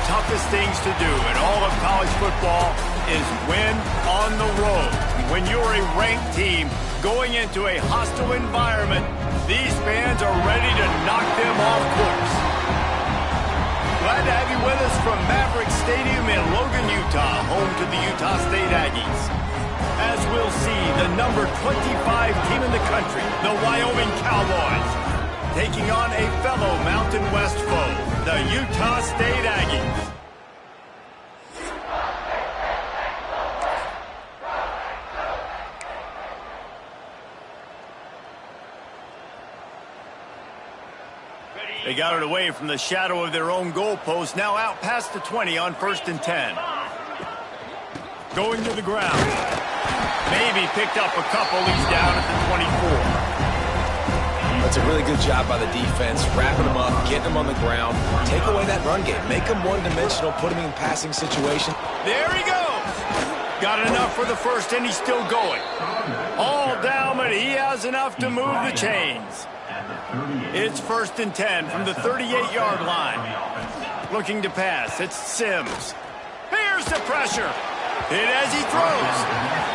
toughest things to do in all of college football is win on the road. When you're a ranked team going into a hostile environment, these fans are ready to knock them off course. Glad to have you with us from Maverick Stadium in Logan, Utah, home to the Utah State Aggies. As we'll see, the number 25 team in the country, the Wyoming Cowboys, taking on a fellow Mountain West foe, the Utah State Aggies. They got it away from the shadow of their own goalpost, now out past the 20 on 1st and 10. Going to the ground. Maybe picked up a couple. He's down at the 24. That's a really good job by the defense, wrapping them up, getting them on the ground. Take away that run game. Make them one-dimensional, put them in passing situation. There he goes. Got enough for the first, and he's still going. All down, but he has enough to move the chains. It's 1st and 10 from the 38-yard line. Looking to pass. It's Sims. Here's the pressure. Hit as he throws.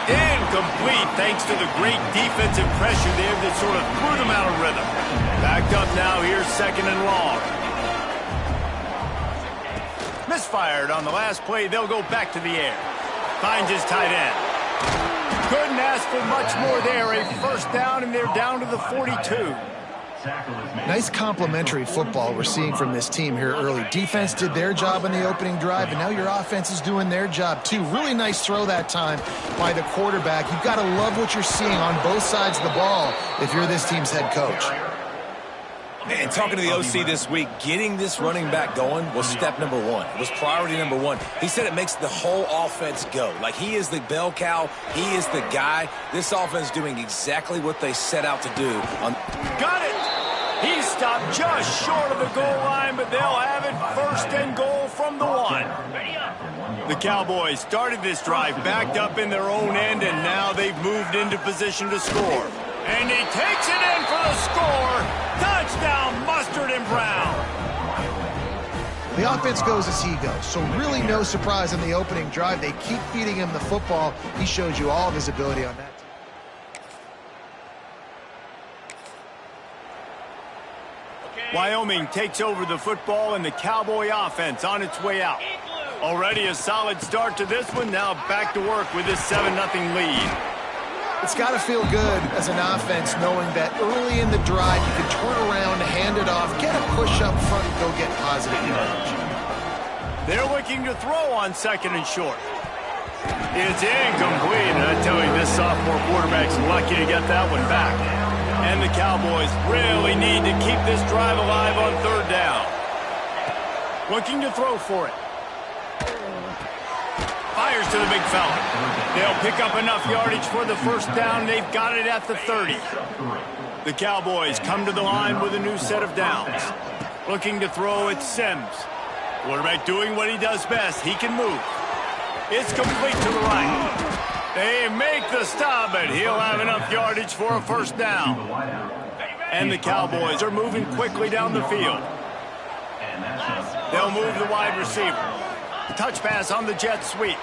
Incomplete thanks to the great defensive pressure there that sort of threw them out of rhythm. Backed up now. Here's 2nd and long. Misfired on the last play. They'll go back to the air. Finds his tight end. Couldn't ask for much more there. A first down, and they're down to the 42. Nice complementary football we're seeing from this team here early. Defense did their job in the opening drive, and now your offense is doing their job too. Really nice throw that time by the quarterback. You've got to love what you're seeing on both sides of the ball if you're this team's head coach. Man, talking to the OC this week, getting this running back going was step number one. It was priority number one. He said it makes the whole offense go. Like, he is the bell cow. He is the guy. This offense doing exactly what they set out to do. Got it! He stopped just short of the goal line, but they'll have it 1st and goal from the 1. The Cowboys started this drive backed up in their own end, and now they've moved into position to score. And he takes it in for the score. Touchdown, Mustard and Brown. The offense goes as he goes, so really no surprise in the opening drive. They keep feeding him the football. He showed you all of his ability on that. Wyoming takes over the football, and the Cowboy offense on its way out. Already a solid start to this one. Now back to work with this 7-0 lead. It's got to feel good as an offense knowing that early in the drive you can turn around, hand it off, get a push up front, and go get positive yardage. They're looking to throw on 2nd and short. It's incomplete, and I tell you, this sophomore quarterback's lucky to get that one back. And the Cowboys really need to keep this drive alive on 3rd down. Looking to throw for it. Fires to the big fella. They'll pick up enough yardage for the 1st down. They've got it at the 30. The Cowboys come to the line with a new set of downs. Looking to throw, it's Sims. Quarterback doing what he does best. He can move. It's complete to the right. They make the stop, but he'll have enough yardage for a 1st down. And the Cowboys are moving quickly down the field. They'll move the wide receiver. Touch pass on the jet sweep.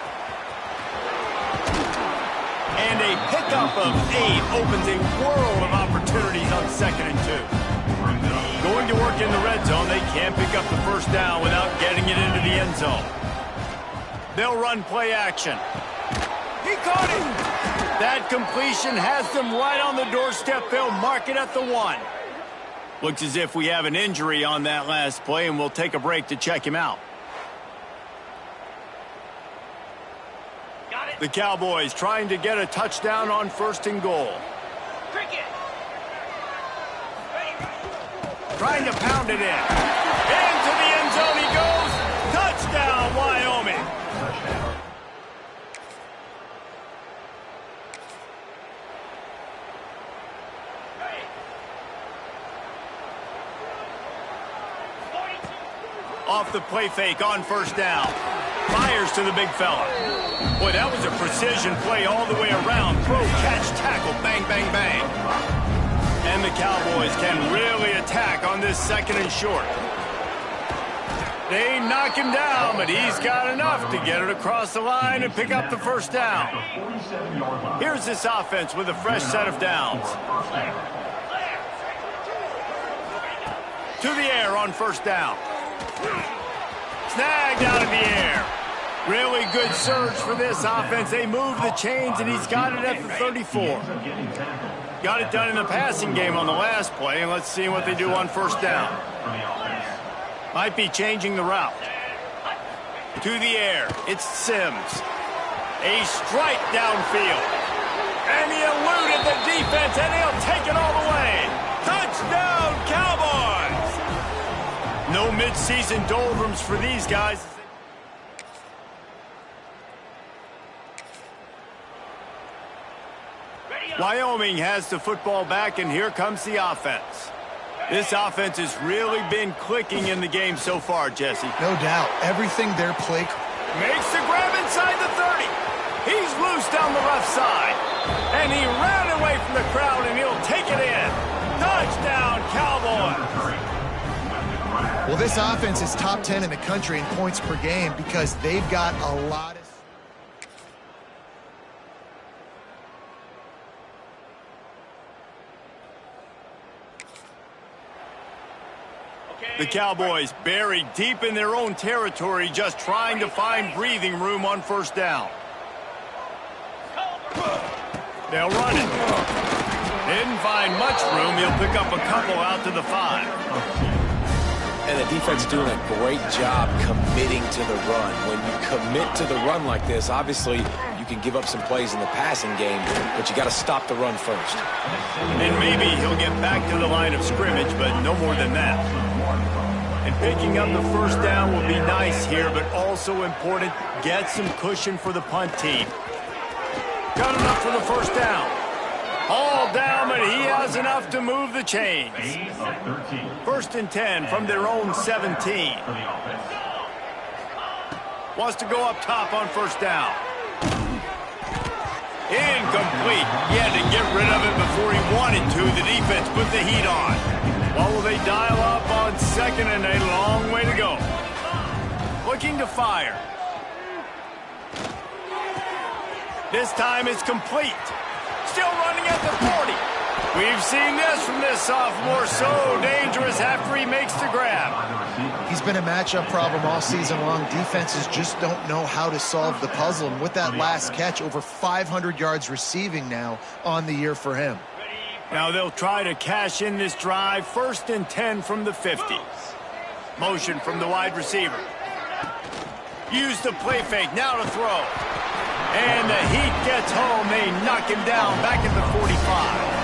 And a pickup of 8 opens a world of opportunities on 2nd and 2. Going to work in the red zone, they can't pick up the 1st down without getting it into the end zone. They'll run play action. He caught it! That completion has them right on the doorstep. They'll mark it at the 1. Looks as if we have an injury on that last play, and we'll take a break to check him out. The Cowboys trying to get a touchdown on 1st and goal. Trying to pound it in. Into the end zone he goes. Touchdown, Wyoming. Off the play fake on 1st down. Fires to the big fella. Boy, that was a precision play all the way around. Throw, catch, tackle, bang, bang, bang. And the Cowboys can really attack on this 2nd and short. They knock him down, but he's got enough to get it across the line and pick up the first down. Here's this offense with a fresh set of downs. To the air on first down. Snagged out of the air. Really good surge for this offense. They move the chains, and he's got it at the 34. Got it done in the passing game on the last play, and let's see what they do on first down. Might be changing the route. To the air, it's Sims. A strike downfield. And he eluded the defense, and he'll take it all the way. Touchdown, Cowboys! No midseason doldrums for these guys. Wyoming has the football back, and here comes the offense. This offense has really been clicking in the game so far, Jesse. No doubt. Everything their play. Makes the grab inside the 30. He's loose down the left side. And he ran away from the crowd, and he'll take it in. Touchdown, Cowboys! Well, this offense is top 10 in the country in points per game because they've got a lot of... The Cowboys buried deep in their own territory, just trying to find breathing room on first down. They'll run it. Didn't find much room. He'll pick up a couple out to the 5. And the defense doing a great job committing to the run. When you commit to the run like this, obviously you can give up some plays in the passing game, but you got to stop the run first. And maybe he'll get back to the line of scrimmage, but no more than that. And picking up the first down will be nice here, but also important, get some cushion for the punt team. Got enough for the first down. All down, but he has enough to move the chains. First and 10 from their own 17. Wants to go up top on first down. Incomplete. He had to get rid of it before he wanted to. The defense put the heat on. What will they dial up on second, and a long way to go. Looking to fire. This time it's complete. Still running at the 40. We've seen this from this sophomore, so dangerous after he makes the grab. He's been a matchup problem all season long. Defenses just don't know how to solve the puzzle. And with that last catch, over 500 yards receiving now on the year for him. Now they'll try to cash in this drive. First and 10 from the 50. Motion from the wide receiver. Use the play fake. Now to throw. And the heat gets home. They knock him down back at the 45.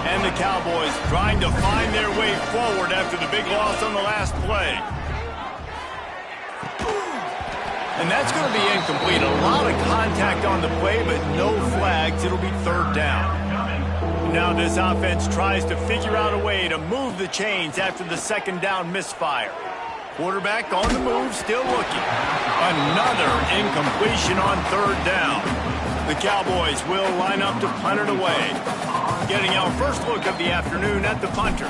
And the Cowboys trying to find their way forward after the big loss on the last play. And that's going to be incomplete. A lot of contact on the play, but no flags. It'll be third down. Now this offense tries to figure out a way to move the chains after the second down misfire. Quarterback on the move, still looking. Another incompletion on third down. The Cowboys will line up to punt it away. Getting our first look of the afternoon at the punter.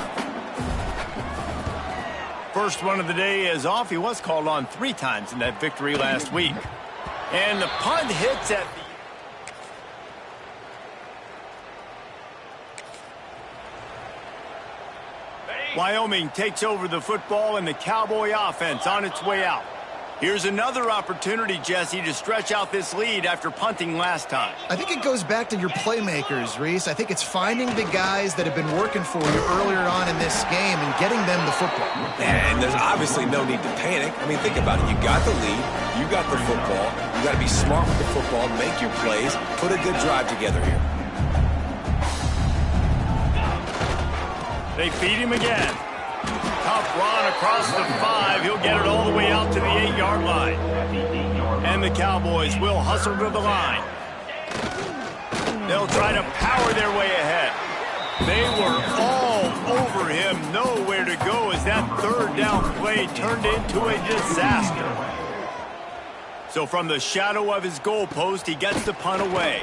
First one of the day is off. He was called on 3 times in that victory last week. And the punt hits at the... Wyoming takes over the football, and the Cowboy offense on its way out. Here's another opportunity, Jesse, to stretch out this lead after punting last time. I think it goes back to your playmakers, Reese. I think it's finding the guys that have been working for you earlier on in this game and getting them the football. And there's obviously no need to panic. I mean, think about it. You got the lead. You got the football. You got to be smart with the football, make your plays, put a good drive together here. They feed him again. Tough run across the 5. He'll get it all the way out to the 8-yard line. And the Cowboys will hustle to the line. They'll try to power their way ahead. They were all over him. Nowhere to go as that third down play turned into a disaster. So from the shadow of his goalpost, he gets the punt away.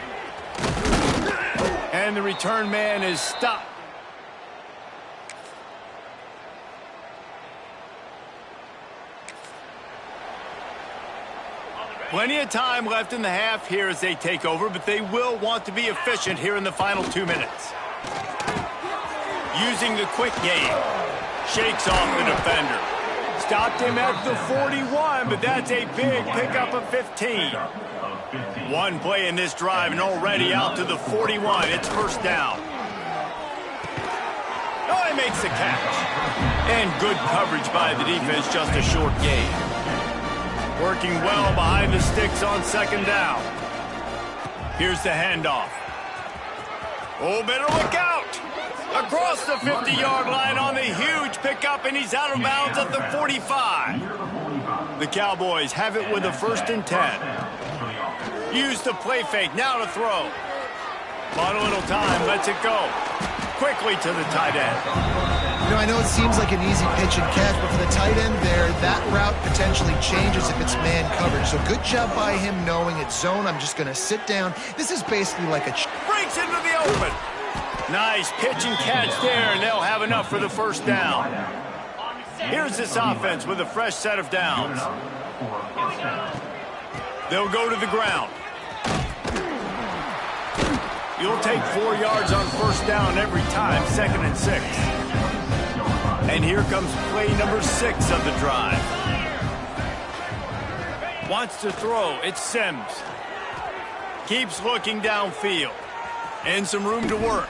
And the return man is stopped. Plenty of time left in the half here as they take over, but they will want to be efficient here in the final 2 minutes. Using the quick game. Shakes off the defender. Stopped him at the 41, but that's a big pickup of 15. One play in this drive and already out to the 41. It's first down. Oh, he makes the catch. And good coverage by the defense, just a short gain. Working well behind the sticks on second down. Here's the handoff. Oh, better look out. Across the 50-yard line on the huge pickup, and he's out of bounds at the 45. The Cowboys have it with a 1st and 10. Use the play fake, now to throw. Bought a little time, lets it go. Quickly to the tight end. You know, I know it seems like an easy pitch and catch, but for the tight end there, that route potentially changes if it's man coverage. So good job by him knowing it's zone. I'm just going to sit down. This is basically like a... Breaks into the open. Nice pitch and catch there, and they'll have enough for the first down. Here's this offense with a fresh set of downs. They'll go to the ground. You'll take 4 yards on first down every time, 2nd and 6. And here comes play number 6 of the drive. Wants to throw, it's Sims. Keeps looking downfield. And some room to work.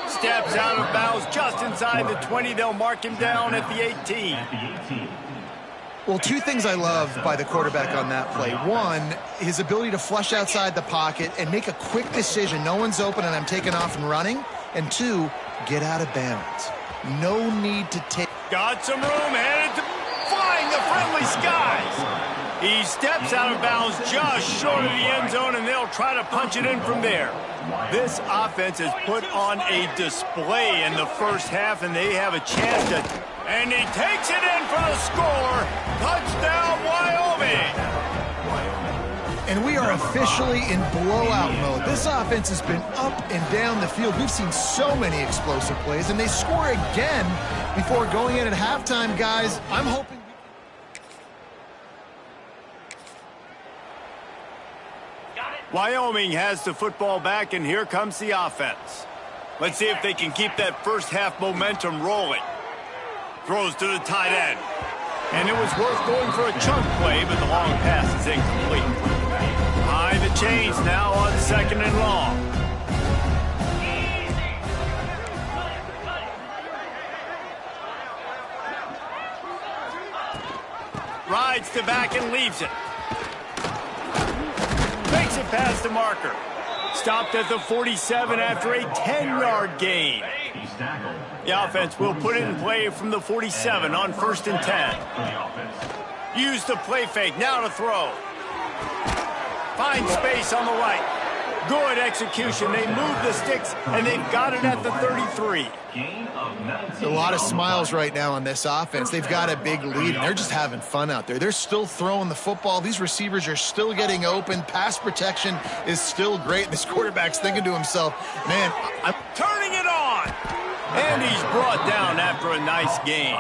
Steps out of bounds just inside the 20. They'll mark him down at the 18. Well, 2 things I love by the quarterback on that play. 1, his ability to flush outside the pocket and make a quick decision. No one's open and I'm taking off and running. And 2, get out of bounds. No need to take... Got some room, headed to flying the friendly skies. He steps out of bounds just short of the end zone, and they'll try to punch it in from there. This offense has put on a display in the first half, and they have a chance to... And he takes it in for the score. Touchdown, Wyoming. And we are officially in blowout mode. This offense has been up and down the field. We've seen so many explosive plays, and they score again before going in at halftime, guys. I'm hoping... Wyoming has the football back, and here comes the offense. Let's see if they can keep that first half momentum rolling. Throws to the tight end. And it was worth going for a chunk play, but the long pass is incomplete. High the chains now on 2nd and long. Rides to back and leaves it. Makes it past the marker. Stopped at the 47 after a 10-yard gain. The offense will put it in play from the 47 on 1st and 10. Use the play fake, now to throw. Find space on the right. Good execution. They move the sticks, and they've got it at the 33. A lot of smiles right now on this offense. They've got a big lead, and they're just having fun out there. They're still throwing the football. These receivers are still getting open. Pass protection is still great. This quarterback's thinking to himself, man, I'm turning it on. And he's brought down after a nice game.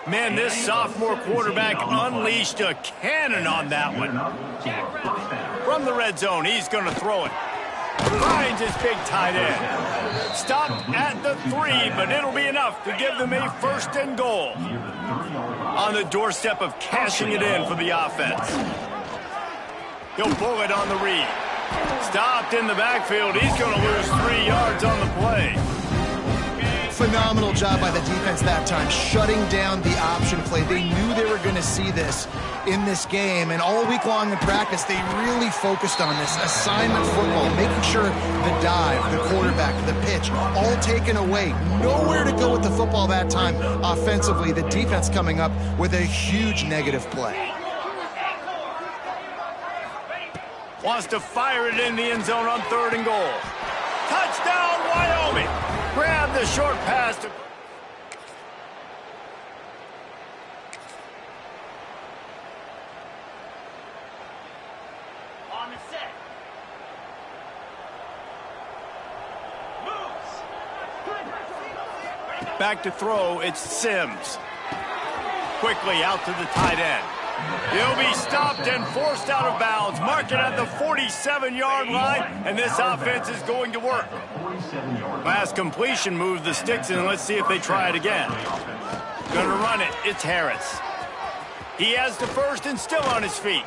Man, this sophomore quarterback unleashed a cannon on that one. From the red zone, he's going to throw it. Finds his big tight end. Stopped at the 3, but it'll be enough to give them a 1st and goal. On the doorstep of cashing it in for the offense. He'll pull it on the read. Stopped in the backfield. He's going to lose 3 yards on the play. Phenomenal job by the defense that time, shutting down the option play. They knew they were going to see this in this game, and all week long in practice, they really focused on this assignment football, making sure the dive, the quarterback, the pitch, all taken away. Nowhere to go with the football that time offensively. The defense coming up with a huge negative play. Wants to fire it in the end zone on 3rd and goal. Touchdown, Wyoming. Grab the short pass. On the set. Moves. Back to throw, it's Sims. Quickly out to the tight end. He'll be stopped and forced out of bounds. Mark it at the 47-yard line, and this offense is going to work. Last completion moved the sticks, and let's see if they try it again. Going to run it. It's Harris. He has the first and still on his feet.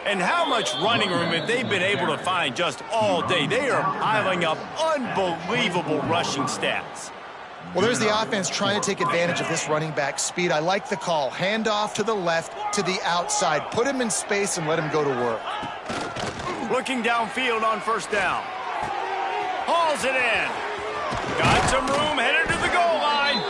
And how much running room have they been able to find just all day? They are piling up unbelievable rushing stats. Well, there's the offense trying to take advantage of this running back speed. I like the call. Hand off to the left, to the outside. Put him in space and let him go to work. Looking downfield on first down. Hauls it in. Got some room, headed to the goal line.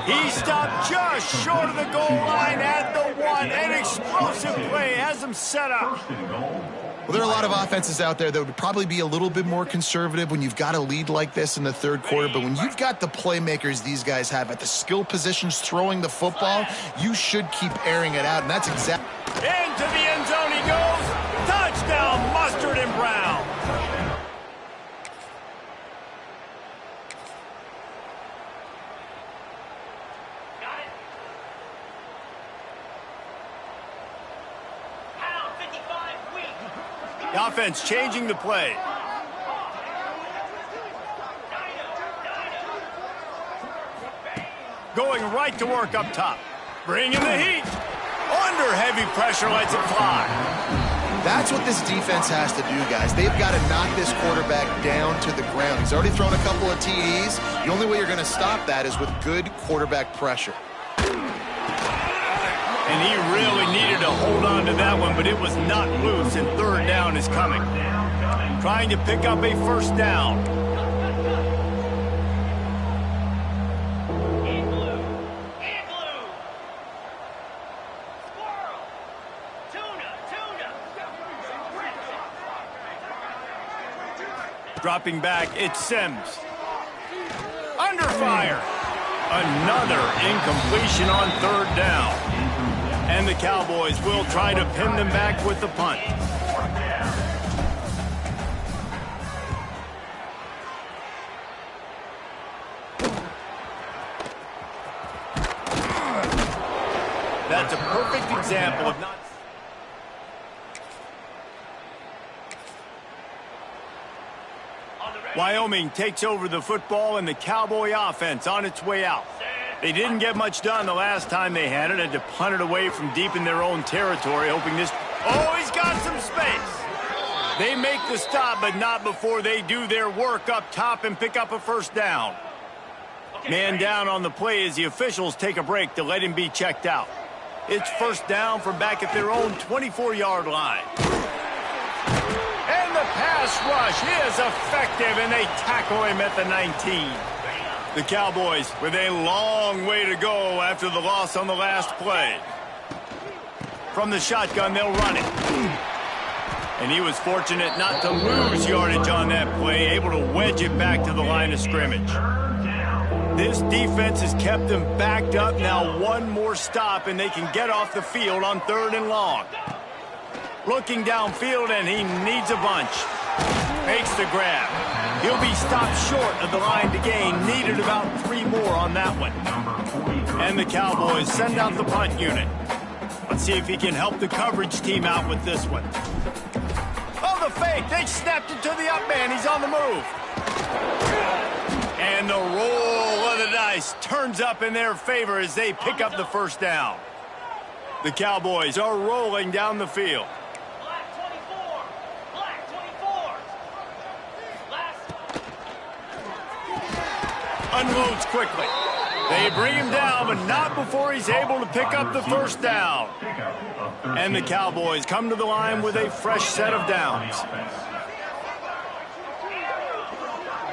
He stopped just short of the goal line at the 1. An explosive play has him set up. Well, there are a lot of offenses out there that would probably be a little bit more conservative when you've got a lead like this in the third quarter. But when you've got the playmakers these guys have at the skill positions throwing the football, you should keep airing it out. And that's exactly. Into the end zone he goes. Touchdown, Mustard and Brown. The offense changing the play. Going right to work up top. Bringing the heat. Under heavy pressure, lets it fly. That's what this defense has to do, guys. They've got to knock this quarterback down to the ground. He's already thrown a couple of TDs. The only way you're going to stop that is with good quarterback pressure. And he really needed to hold on to that one, but it was not loose, and third down is coming. Trying to pick up a first down. Dropping back, it's Sims. Under fire. Another incompletion on third down. And the Cowboys will try to pin them back with the punt. That's a perfect example of not... Wyoming takes over the football and the Cowboy offense on its way out. They didn't get much done the last time they had it. Had to punt it away from deep in their own territory, hoping this... Oh, he's got some space. They make the stop, but not before they do their work up top and pick up a first down. Man down on the play as the officials take a break to let him be checked out. It's first down from back at their own 24-yard line. And the pass rush is effective, and they tackle him at the 19. The Cowboys with a long way to go after the loss on the last play. From the shotgun, they'll run it. And he was fortunate not to lose yardage on that play, able to wedge it back to the line of scrimmage. This defense has kept them backed up. Now one more stop, and they can get off the field on third and long. Looking downfield, and he needs a bunch. Makes the grab. He'll be stopped short of the line to gain. Needed about 3 more on that one. And the Cowboys send out the punt unit. Let's see if he can help the coverage team out with this one. Oh, the fake. They snapped it to the up man. He's on the move. And the roll of the dice turns up in their favor as they pick up the first down. The Cowboys are rolling down the field. Unloads quickly. They bring him down, but not before he's able to pick up the first down. And the Cowboys come to the line with a fresh set of downs.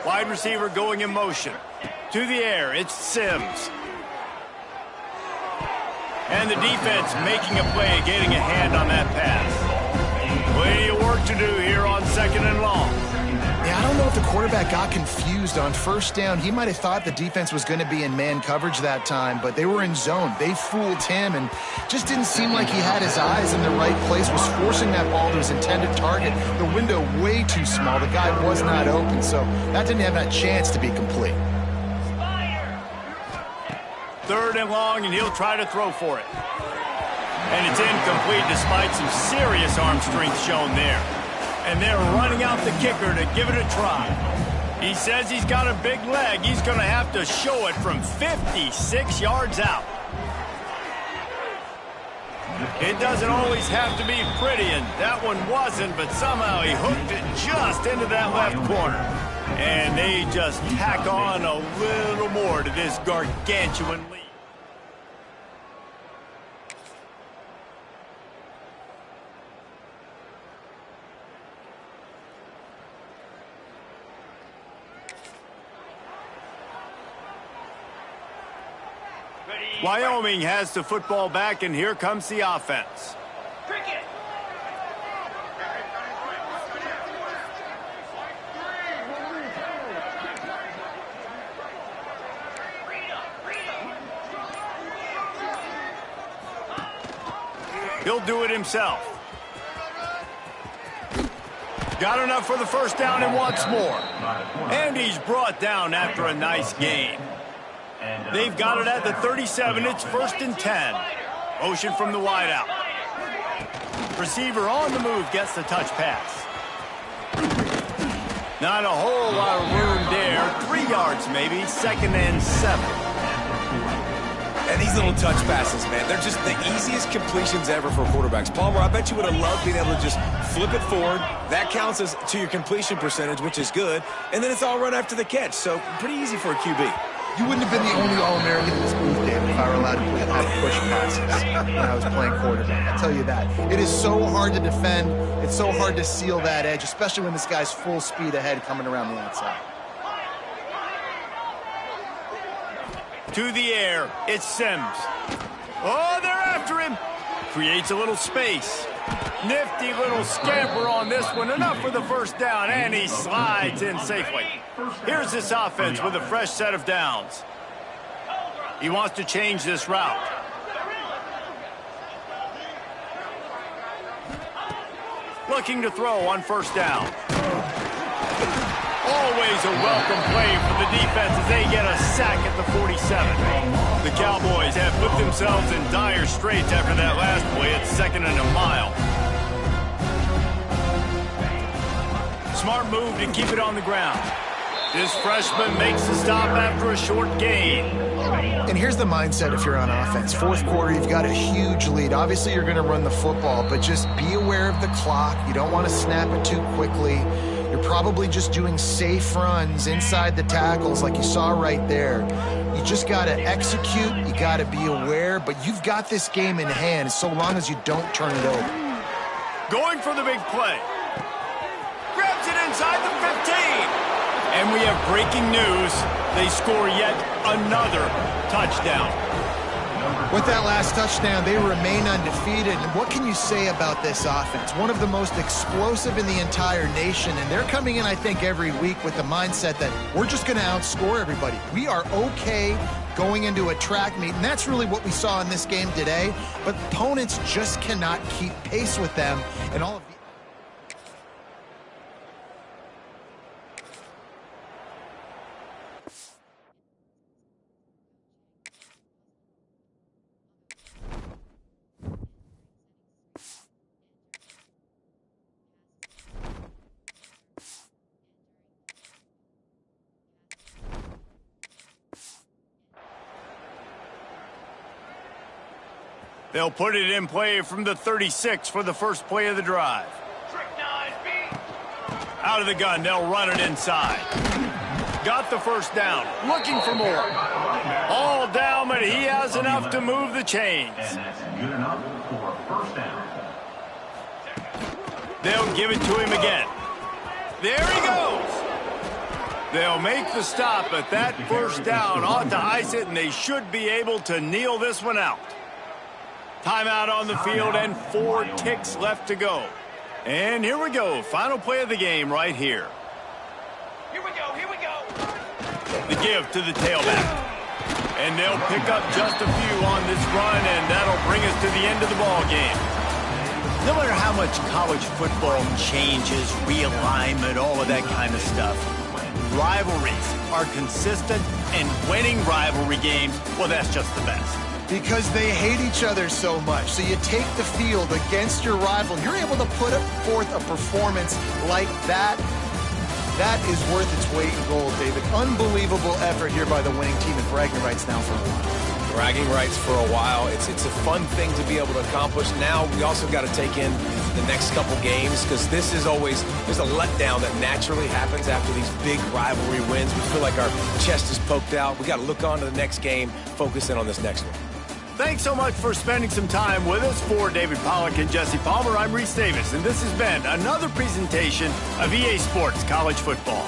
Wide receiver going in motion. To the air, it's Sims. And the defense making a play, getting a hand on that pass. Plenty of work to do here on second and long. Yeah, I don't know if the quarterback got confused on first down. He might have thought the defense was going to be in man coverage that time, but they were in zone. They fooled him and just didn't seem like he had his eyes in the right place, was forcing that ball to his intended target. The window way too small. The guy was not open, so that didn't have that chance to be complete. Third and long, and he'll try to throw for it. And it's incomplete despite some serious arm strength shown there. And they're running out the kicker to give it a try. He says he's got a big leg. He's going to have to show it from 56 yards out. It doesn't always have to be pretty, and that one wasn't, but somehow he hooked it just into that left corner. And they just tack on a little more to this gargantuan lead. Wyoming has the football back, and here comes the offense. He'll do it himself. Got enough for the first down and wants more. And he's brought down after a nice gain. They've got it at the 37. It's 1st and 10. Motion from the wideout. Receiver on the move gets the touch pass. Not a whole lot of room there. 3 yards maybe. 2nd and 7. And these little touch passes, man, they're just the easiest completions ever for quarterbacks. Palmer, I bet you would have loved being able to just flip it forward. That counts as to your completion percentage, which is good. And then it's all run after the catch. So pretty easy for a QB. You wouldn't have been the only All-American in this booth, Dave, if I were allowed to have push passes when I was playing quarterback. I'll tell you that. It is so hard to defend. It's so hard to seal that edge, especially when this guy's full speed ahead coming around the outside. To the air, it's Sims. Oh, they're after him. Creates a little space. Nifty little scamper on this one. Enough for the first down, and he slides in safely. Here's this offense with a fresh set of downs. He wants to change this route. Looking to throw on first down. Always a welcome play for the defense as they get a sack at the 47. The Cowboys have put themselves in dire straits after that last play. It's 2nd and a mile. Smart move to keep it on the ground. This freshman makes the stop after a short gain. And here's the mindset if you're on offense. 4th quarter, you've got a huge lead. Obviously, you're going to run the football, but just be aware of the clock. You don't want to snap it too quickly. You're probably just doing safe runs inside the tackles like you saw right there. You just got to execute. You got to be aware, but you've got this game in hand so long as you don't turn it over. Going for the big play. Grabs it inside the 15. And we have breaking news. They score yet another touchdown. With that last touchdown, they remain undefeated. And what can you say about this offense? One of the most explosive in the entire nation. And they're coming in, I think, every week with the mindset that we're just going to outscore everybody. We are okay going into a track meet. And that's really what we saw in this game today. But opponents just cannot keep pace with them. And all of the They'll put it in play from the 36 for the first play of the drive. Out of the gun, they'll run it inside. Got the first down, looking for more. All down, but he has enough to move the chains. And that's good enough for a first down. They'll give it to him again. There he goes. They'll make the stop, but that first down ought to ice it, and they should be able to kneel this one out. Timeout on the field and 4 ticks left to go. And here we go. Final play of the game right here. Here we go. The give to the tailback. And they'll pick up just a few on this run, and that'll bring us to the end of the ball game. No matter how much college football changes, realignment, all of that kind of stuff, rivalries are consistent, and winning rivalry games, well, that's just the best. Because they hate each other so much. So you take the field against your rival. You're able to put forth a performance like that. That is worth its weight in gold, David. Unbelievable effort here by the winning team, and bragging rights now for a while. Bragging rights for a while. It's a fun thing to be able to accomplish. Now we also got to take in the next couple games, because this is always, there's a letdown that naturally happens after these big rivalry wins. We feel like our chest is poked out. We got to look on to the next game, focus in on this next one. Thanks so much for spending some time with us. For David Pollack and Jesse Palmer, I'm Reese Davis, and this has been another presentation of EA Sports College Football.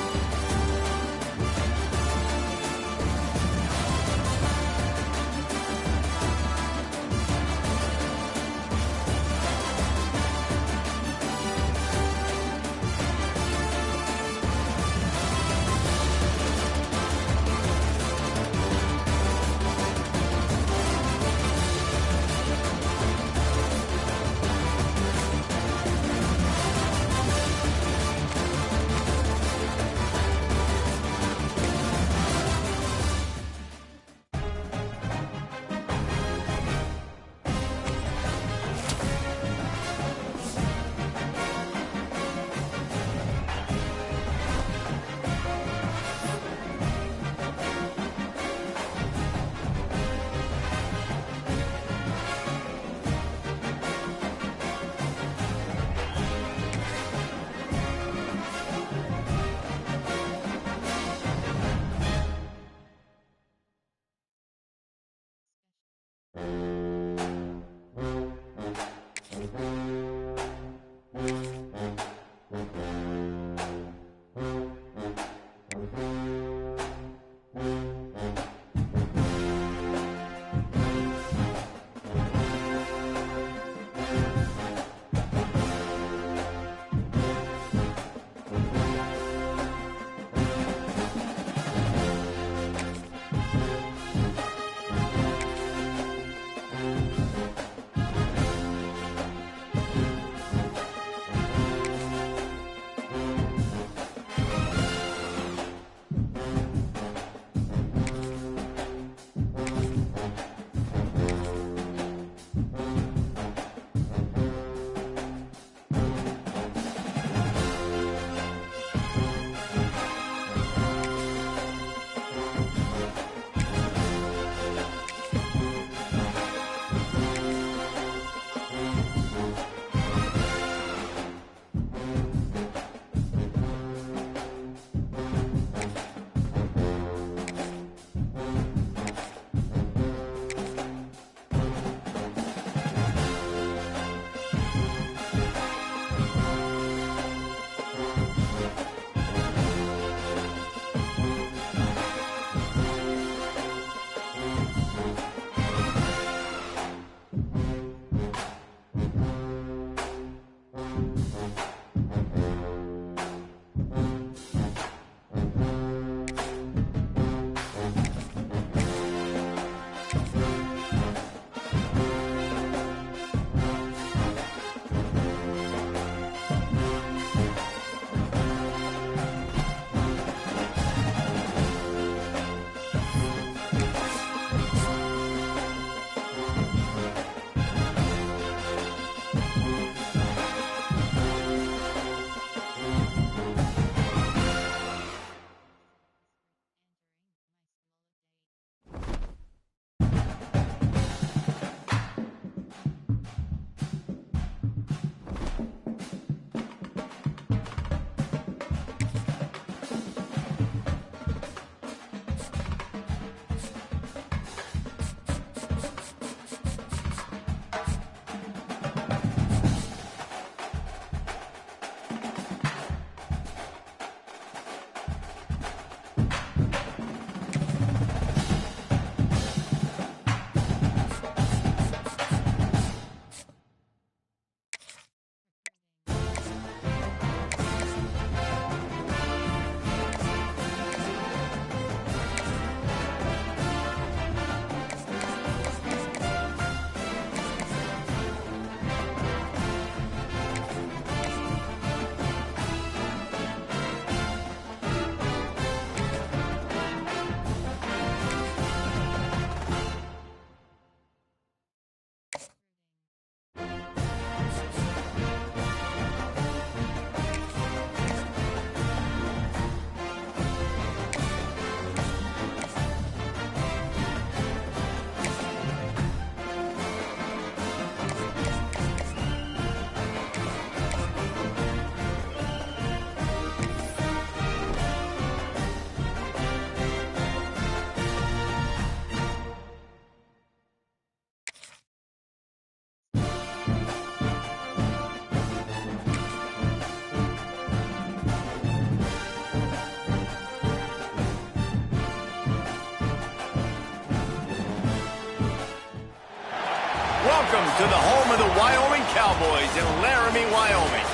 to the home of the Wyoming Cowboys in Laramie, Wyoming,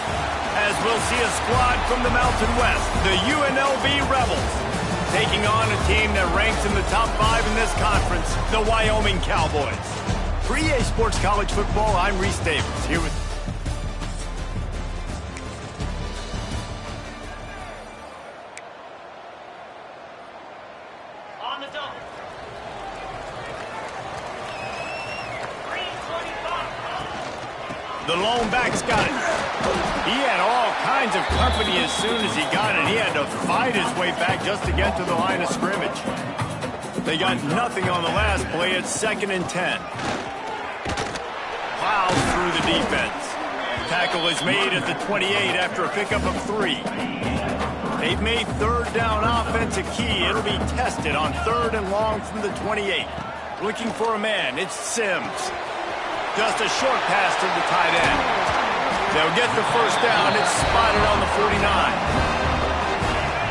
as we'll see a squad from the Mountain West, the UNLV Rebels, taking on a team that ranks in the top 5 in this conference, the Wyoming Cowboys. For EA Sports College Football, I'm Reese Davis, here with... On the double. The lone back's got it. He had all kinds of company as soon as he got it. He had to fight his way back just to get to the line of scrimmage. They got nothing on the last play. It's 2nd and 10. Plows through the defense. Tackle is made at the 28 after a pickup of 3. They've made 3rd down offense a key. It'll be tested on 3rd and long from the 28. Looking for a man. It's Sims. Just a short pass to the tight end. They'll get the 1st down. It's spotted on the 49.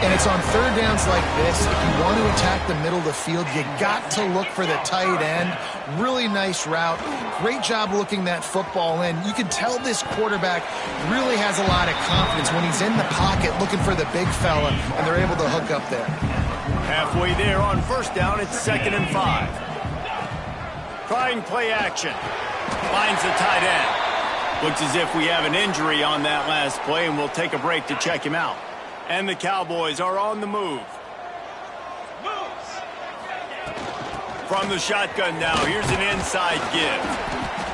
And it's on 3rd downs like this. If you want to attack the middle of the field, you got to look for the tight end. Really nice route. Great job looking that football in. You can tell this quarterback really has a lot of confidence when he's in the pocket looking for the big fella, and they're able to hook up there. Halfway there on 1st down, it's 2nd and 5. Trying play action. Finds the tight end. Looks as if we have an injury on that last play, and we'll take a break to check him out. And the Cowboys are on the move. From the shotgun now, here's an inside give.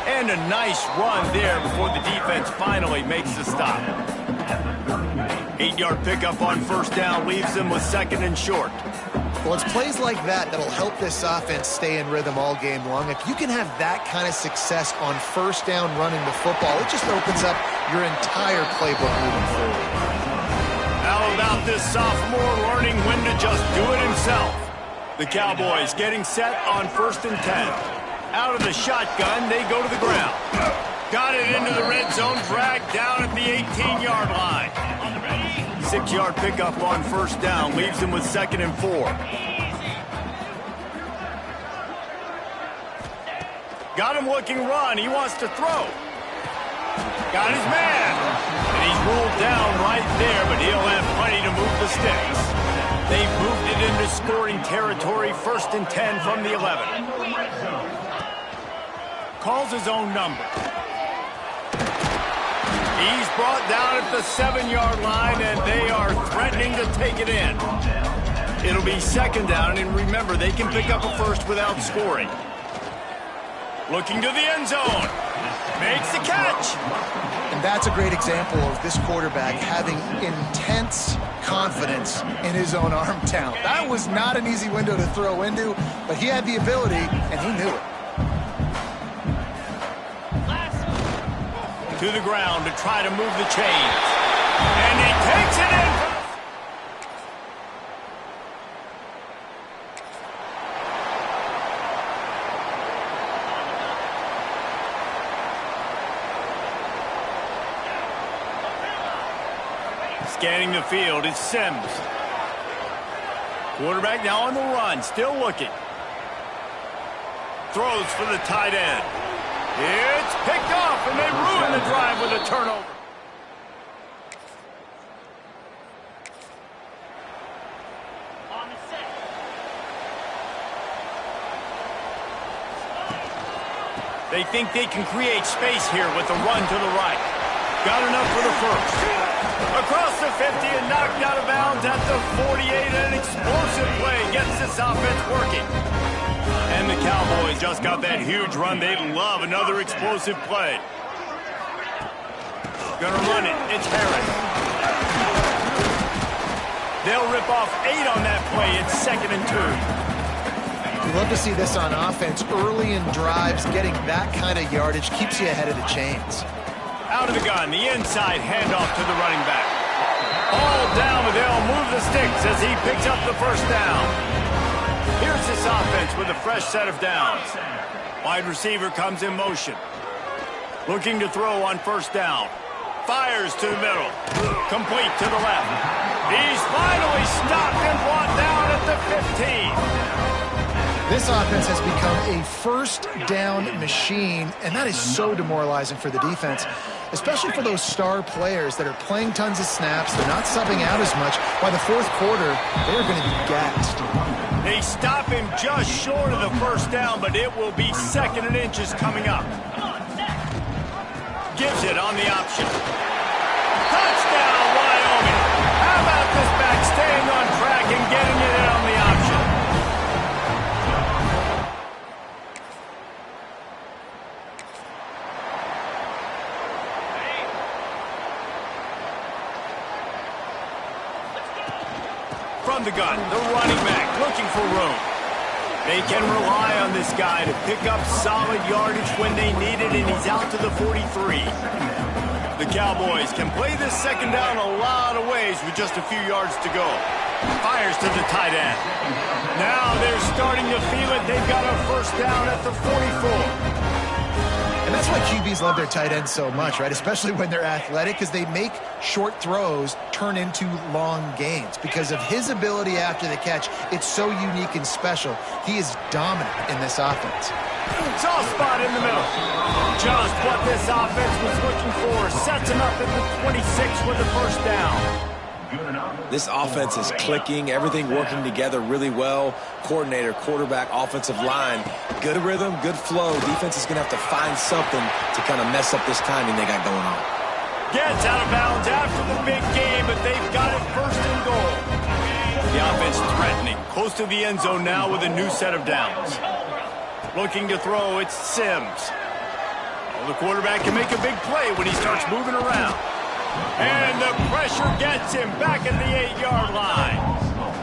And a nice run there before the defense finally makes the stop. 8-yard pickup on 1st down leaves them with 2nd and short. Well, it's plays like that that'll help this offense stay in rhythm all game long. If you can have that kind of success on 1st down running the football, it just opens up your entire playbook moving forward. How about this sophomore learning when to just do it himself? The Cowboys getting set on 1st and 10. Out of the shotgun, they go to the ground. Got it into the red zone, dragged down at the 18-yard line. 6-yard pickup on 1st down, leaves him with 2nd and 4. Got him looking run, he wants to throw. Got his man. And he's ruled down right there, but he'll have plenty to move the sticks. They've moved it into scoring territory, 1st and 10 from the 11. Calls his own number. He's brought down at the 7-yard line, and they are threatening to take it in. It'll be 2nd down, and remember, they can pick up a 1st without scoring. Looking to the end zone. Makes the catch. And that's a great example of this quarterback having intense confidence in his own arm talent. That was not an easy window to throw into, but he had the ability, and he knew it. To the ground to try to move the chains. And he takes it in. Scanning the field, it's Sims. Quarterback now on the run, still looking. Throws for the tight end. It's picked off, and they ruin the drive with a turnover. On the set. They think they can create space here with the run to the right. Got enough for the 1st. Across the 50 and knocked out of bounds at the 48. An explosive play gets this offense working. And the Cowboys just got that huge run. They'd love another explosive play. Gonna run it. It's Harris. They'll rip off 8 on that play. It's 2nd and 2. You love to see this on offense. Early in drives, getting that kind of yardage keeps you ahead of the chains. Out of the gun, the inside handoff to the running back. All down, but they'll move the sticks as he picks up the 1st down. Here's this offense with a fresh set of downs. Wide receiver comes in motion. Looking to throw on 1st down. Fires to the middle. Complete to the left. He's finally stopped and brought down at the 15. This offense has become a first down machine, and that is so demoralizing for the defense, especially for those star players that are playing tons of snaps. They're not subbing out as much. By the fourth quarter, they're going to be gassed. They stop him just short of the first down, but it will be 2nd and inches coming up. Gives it on the option. Touchdown, Wyoming. How about this back staying on track and getting it in on the option? From the gun, the running back looking for room. They can rely on this guy to pick up solid yardage when they need it, and he's out to the 43. The Cowboys can play this 2nd down a lot of ways with just a few yards to go. Fires to the tight end. Now they're starting to feel it. They've got a first down at the 44. And that's why QBs love their tight ends so much, right? Especially when they're athletic, because they make short throws turn into long gains. Because of his ability after the catch, it's so unique and special. He is dominant in this offense. Soft spot in the middle. Just what this offense was looking for. Sets him up at the 26 with a first down. This offense is clicking, everything working together really well. Coordinator, quarterback, offensive line, good rhythm, good flow. Defense is going to have to find something to kind of mess up this timing they got going on. Gets out of bounds after the big game, but they've got it 1st and goal. The offense threatening, close to the end zone now with a new set of downs. Looking to throw, it's Sims. Well, the quarterback can make a big play when he starts moving around. And the pressure gets him back at the 8-yard line.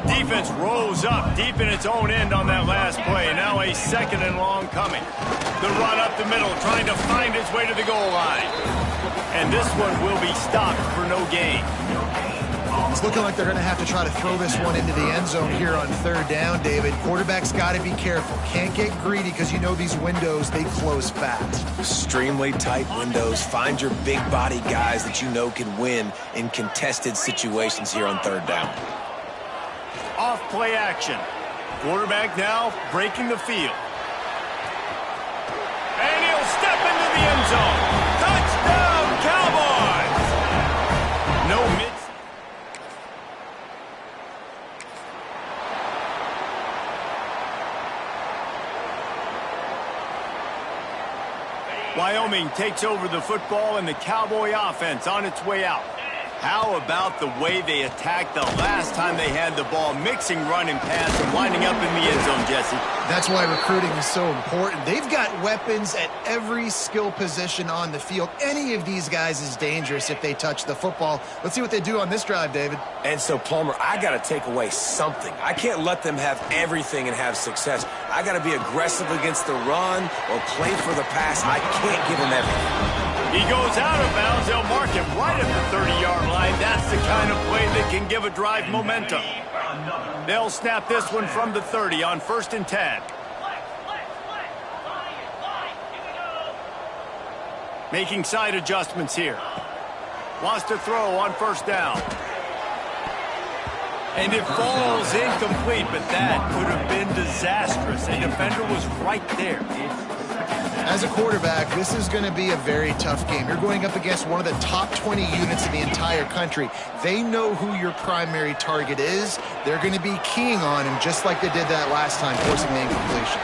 Defense rolls up deep in its own end on that last play. Now a 2nd and long coming. The run up the middle, trying to find his way to the goal line. And this one will be stopped for no gain. It's looking like they're going to have to try to throw this one into the end zone here on 3rd down, David. Quarterback's got to be careful. Can't get greedy because you know these windows, they close fast. Extremely tight windows. Find your big body guys that you know can win in contested situations here on 3rd down. Off play action. Quarterback now breaking the field. And he'll step into the end zone. Touchdown, Cowboys! No mid. Wyoming takes over the football and the Cowboy offense on its way out. How about the way they attacked the last time they had the ball, mixing run and pass and lining up in the end zone, Jesse? That's why recruiting is so important. They've got weapons at every skill position on the field. Any of these guys is dangerous if they touch the football. Let's see what they do on this drive, David. And so, Palmer, I got to take away something. I can't let them have everything and have success. I got to be aggressive against the run or play for the pass. I can't give them everything. He goes out of bounds. They'll mark him right at the 30-yard line. That's the kind of play that can give a drive momentum. They'll snap this one from the 30 on 1st and 10. Making side adjustments here. Wants to throw on 1st down. And it falls incomplete, but that could have been disastrous. A defender was right there. As a quarterback, this is going to be a very tough game. You're going up against one of the top 20 units in the entire country. They know who your primary target is. They're going to be keying on him just like they did that last time, forcing the incompletion.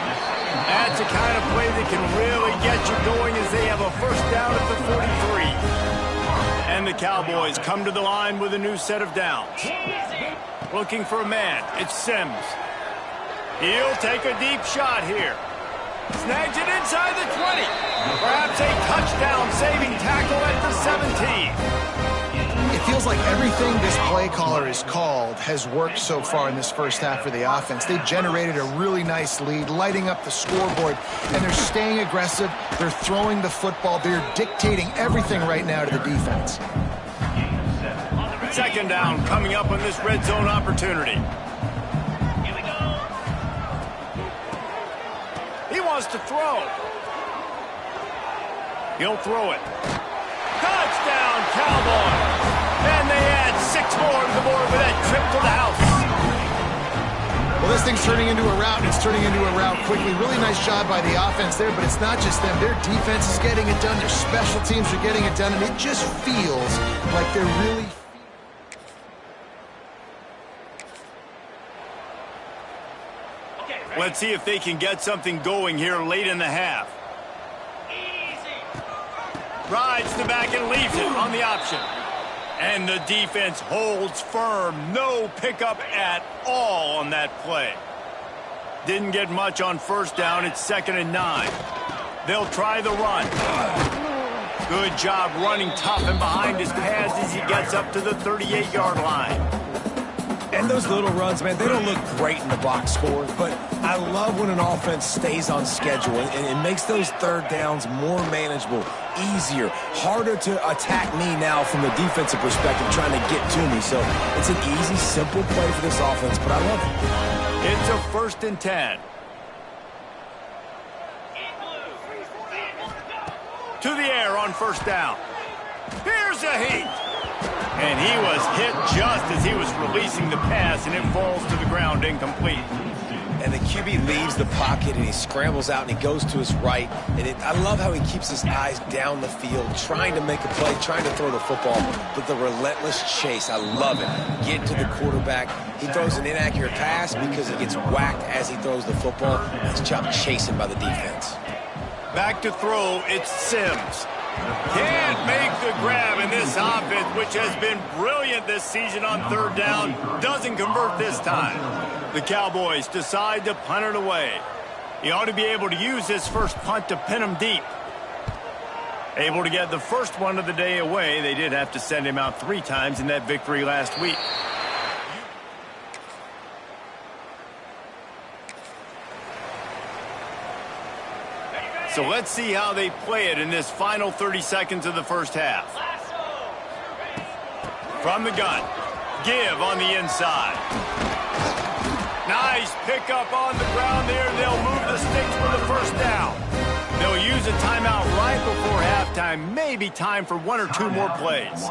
That's the kind of play that can really get you going as they have a first down at the 43. And the Cowboys come to the line with a new set of downs. Looking for a man. It's Sims. He'll take a deep shot here. Snags it inside the 20. Perhaps a touchdown-saving tackle at the 17. It feels like everything this play caller has called has worked so far in this first half for the offense. They've generated a really nice lead, lighting up the scoreboard, and they're staying aggressive. They're throwing the football. They're dictating everything right now to the defense. 2nd down coming up on this red zone opportunity. He wants to throw. He'll throw it. Touchdown, Cowboys! And they add 6 more to the board with that trip to the house. Well, this thing's turning into a rout, and it's turning into a rout quickly. Really nice job by the offense there, but it's not just them. Their defense is getting it done. Their special teams are getting it done, and it just feels like they're really... Let's see if they can get something going here late in the half. Rides the back and leaves it on the option. And the defense holds firm. No pickup at all on that play. Didn't get much on first down. It's 2nd and 9. They'll try the run. Good job running tough and behind his pads as he gets up to the 38-yard line. And those little runs, man, they don't look great in the box score, but I love when an offense stays on schedule, and it makes those third downs more manageable, easier, harder to attack me now from the defensive perspective trying to get to me. So it's an easy, simple play for this offense, but I love it. It's a 1st and 10. To the air on first down. Here's a heat. And he was hit just as he was releasing the pass, and it falls to the ground incomplete. And the QB leaves the pocket, and he scrambles out, and he goes to his right. And I love how he keeps his eyes down the field, trying to make a play, trying to throw the football, but the relentless chase, I love it. Get to the quarterback. He throws an inaccurate pass because he gets whacked as he throws the football. Nice job chasing by the defense. Back to throw, it's Sims. Can't make the grab, and this offense, which has been brilliant this season on third down, doesn't convert this time. The Cowboys decide to punt it away. He ought to be able to use his first punt to pin him deep. Able to get the first one of the day away. They did have to send him out 3 times in that victory last week. So let's see how they play it in this final 30 seconds of the first half. From the gun, give on the inside. Nice pickup on the ground there. They'll move the sticks for the first down. They'll use a timeout right before halftime. Maybe time for 1 or 2 more plays.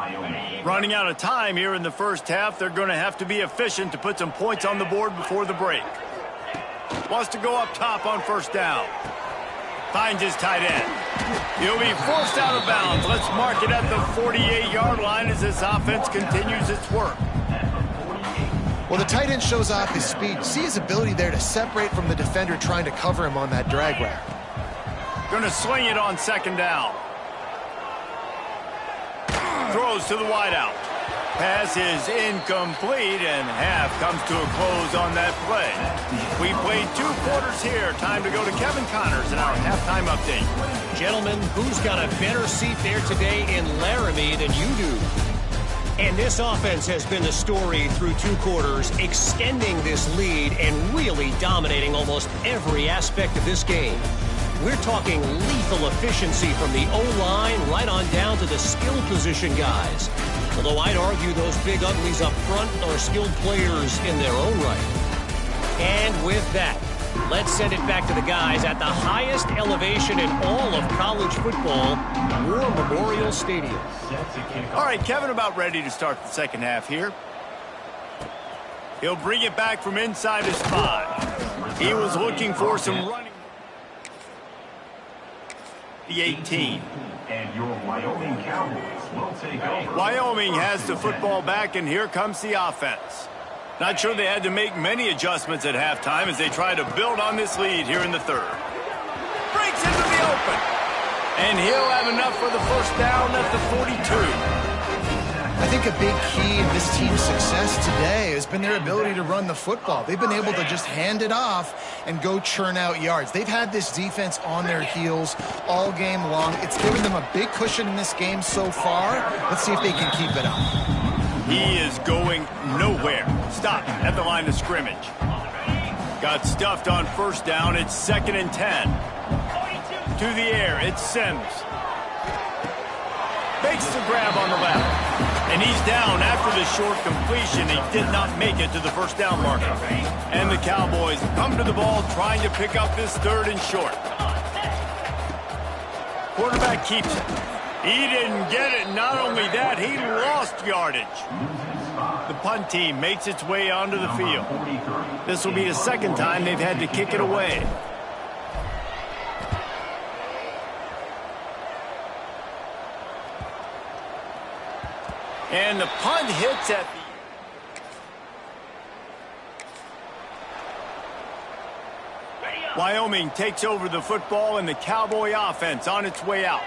Running out of time here in the first half. They're going to have to be efficient to put some points on the board before the break. Wants to go up top on first down. Finds his tight end. He'll be forced out of bounds. Let's mark it at the 48-yard line as this offense continues its work. Well, the tight end shows off his speed. See his ability there to separate from the defender trying to cover him on that drag route. Going to sling it on 2nd down. Throws to the wideout. Pass is incomplete, and half comes to a close on that play. We played 2 quarters here. Time to go to Kevin Connors in our halftime update. Gentlemen, who's got a better seat there today in Laramie than you do? And this offense has been the story through 2 quarters, extending this lead and really dominating almost every aspect of this game. We're talking lethal efficiency from the O-line right on down to the skill position guys. Although I'd argue those big uglies up front are skilled players in their own right. And with that, let's send it back to the guys at the highest elevation in all of college football, War Memorial Stadium. All right, Kevin about ready to start the second half here. He'll bring it back from inside his 5. He was looking for some running. The 18. And your Wyoming Cowboys will take over. Wyoming has the football back, and here comes the offense. Not sure they had to make many adjustments at halftime as they try to build on this lead here in the 3rd. Breaks into the open. And he'll have enough for the first down at the 42. I think a big key in this team's success today has been their ability to run the football. They've been able to just hand it off and go churn out yards. They've had this defense on their heels all game long. It's given them a big cushion in this game so far. Let's see if they can keep it up. He is going nowhere. Stop at the line of scrimmage. Got stuffed on first down. It's 2nd and 10. To the air, it's Sims. Makes the grab on the left. And he's down after the short completion. He did not make it to the first down marker. And the Cowboys come to the ball trying to pick up this 3rd and short. Quarterback keeps it. He didn't get it. Not only that, he lost yardage. The punt team makes its way onto the field. This will be the second time they've had to kick it away. And the punt hits at the... Wyoming takes over the football and the Cowboy offense on its way out.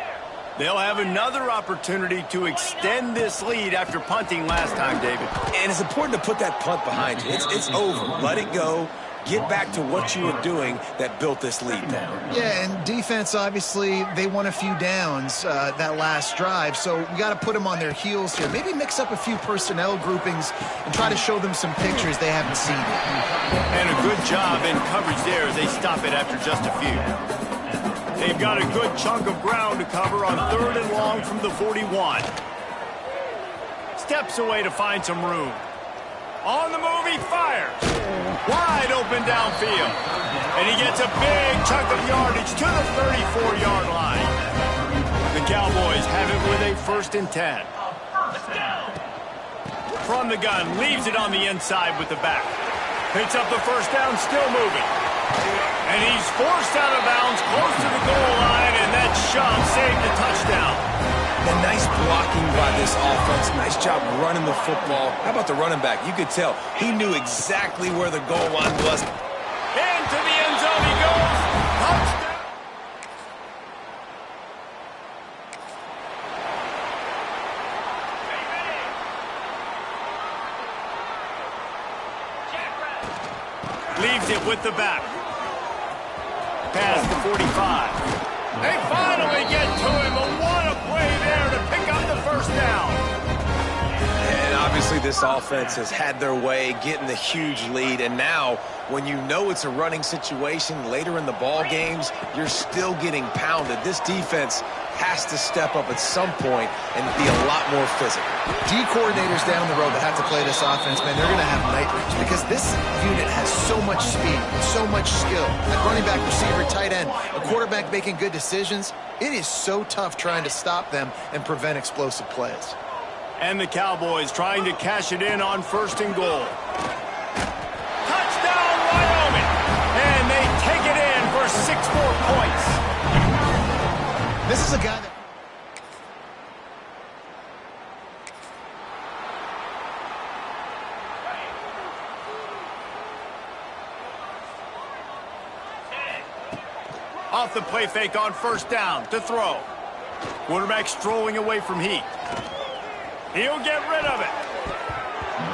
They'll have another opportunity to extend this lead after punting last time, David. And it's important to put that punt behind you. It's over. Let it go. Get back to what you were doing that built this lead down. Yeah, and defense, obviously, they won a few downs that last drive, so we got to put them on their heels here. Maybe mix up a few personnel groupings and try to show them some pictures they haven't seen. And a good job in coverage there as they stop it after just a few. They've got a good chunk of ground to cover on 3rd and long from the 41. Steps away to find some room. On the move, he fires. Wide open downfield. And he gets a big chunk of yardage to the 34-yard line. The Cowboys have it with a 1st and 10. From the gun, leaves it on the inside with the back. Picks up the 1st down, still moving. And he's forced out of bounds close to the goal line, and that shove saved the touchdown. And nice blocking by this offense. Nice job running the football. How about the running back? You could tell he knew exactly where the goal line was. Into the end zone he goes. Touchdown. Leaves it with the back. Past the 45. They finally get to him, but what a play there to pick up the 1st down. And obviously this offense has had their way, getting the huge lead. And now, when you know it's a running situation later in the ball games, you're still getting pounded. This defense has to step up at some point and be a lot more physical. D coordinators down the road that have to play this offense, man, they're going to have nightmares because this unit has so much speed, so much skill. Like running back, receiver, tight end, a quarterback making good decisions. It is so tough trying to stop them and prevent explosive plays. And the Cowboys trying to cash it in on 1st and goal. Touchdown, Wyoming! And they take it in for 6 more points. This is a guy that... Off the play fake on 1st down to throw. Quarterback strolling away from heat. He'll get rid of it.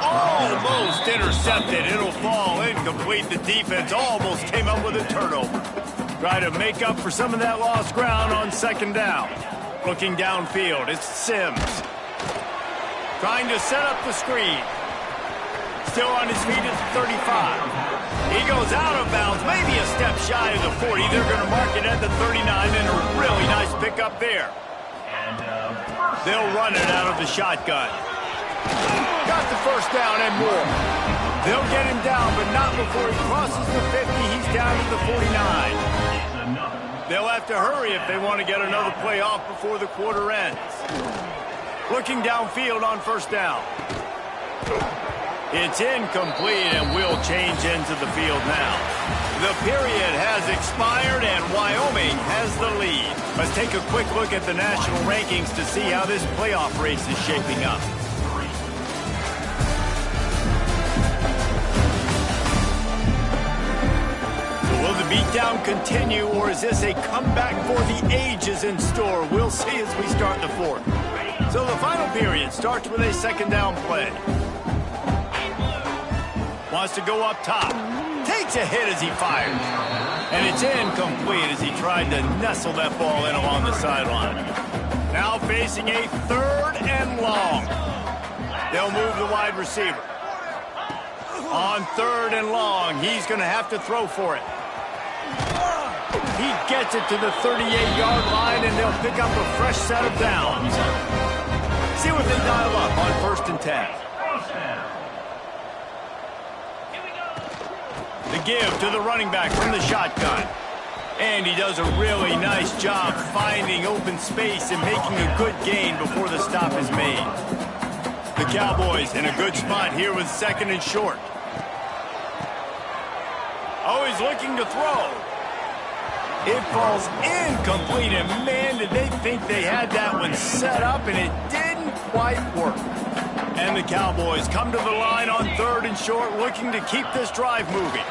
Almost intercepted. It'll fall incomplete. The defense almost came up with a turnover. Try to make up for some of that lost ground on 2nd down. Looking downfield, it's Sims. Trying to set up the screen. Still on his feet at the 35. He goes out of bounds, maybe a step shy of the 40. They're going to mark it at the 39, and a really nice pickup there. They'll run it out of the shotgun. Got the 1st down and more. They'll get him down, but not before he crosses the 50. He's down to the 49. They'll have to hurry if they want to get another play off before the quarter ends. Looking downfield on 1st down. It's incomplete, and we'll change into the field now. The period has expired, and Wyoming has the lead. Let's take a quick look at the national rankings to see how this playoff race is shaping up. Will the beatdown continue, or is this a comeback for the ages in store? We'll see as we start the 4th. So the final period starts with a 2nd down play. Wants to go up top. Takes a hit as he fires. And it's incomplete as he tried to nestle that ball in along the sideline. Now facing a 3rd and long. They'll move the wide receiver. On 3rd and long, he's going to have to throw for it. He gets it to the 38-yard line, and they'll pick up a fresh set of downs. See what they dial up on 1st and 10. The give to the running back from the shotgun. And he does a really nice job finding open space and making a good gain before the stop is made. The Cowboys in a good spot here with 2nd and short. Oh, he's looking to throw. It falls incomplete, and man, did they think they had that one set up, and it didn't quite work. And the Cowboys come to the line on 3rd and short, looking to keep this drive moving.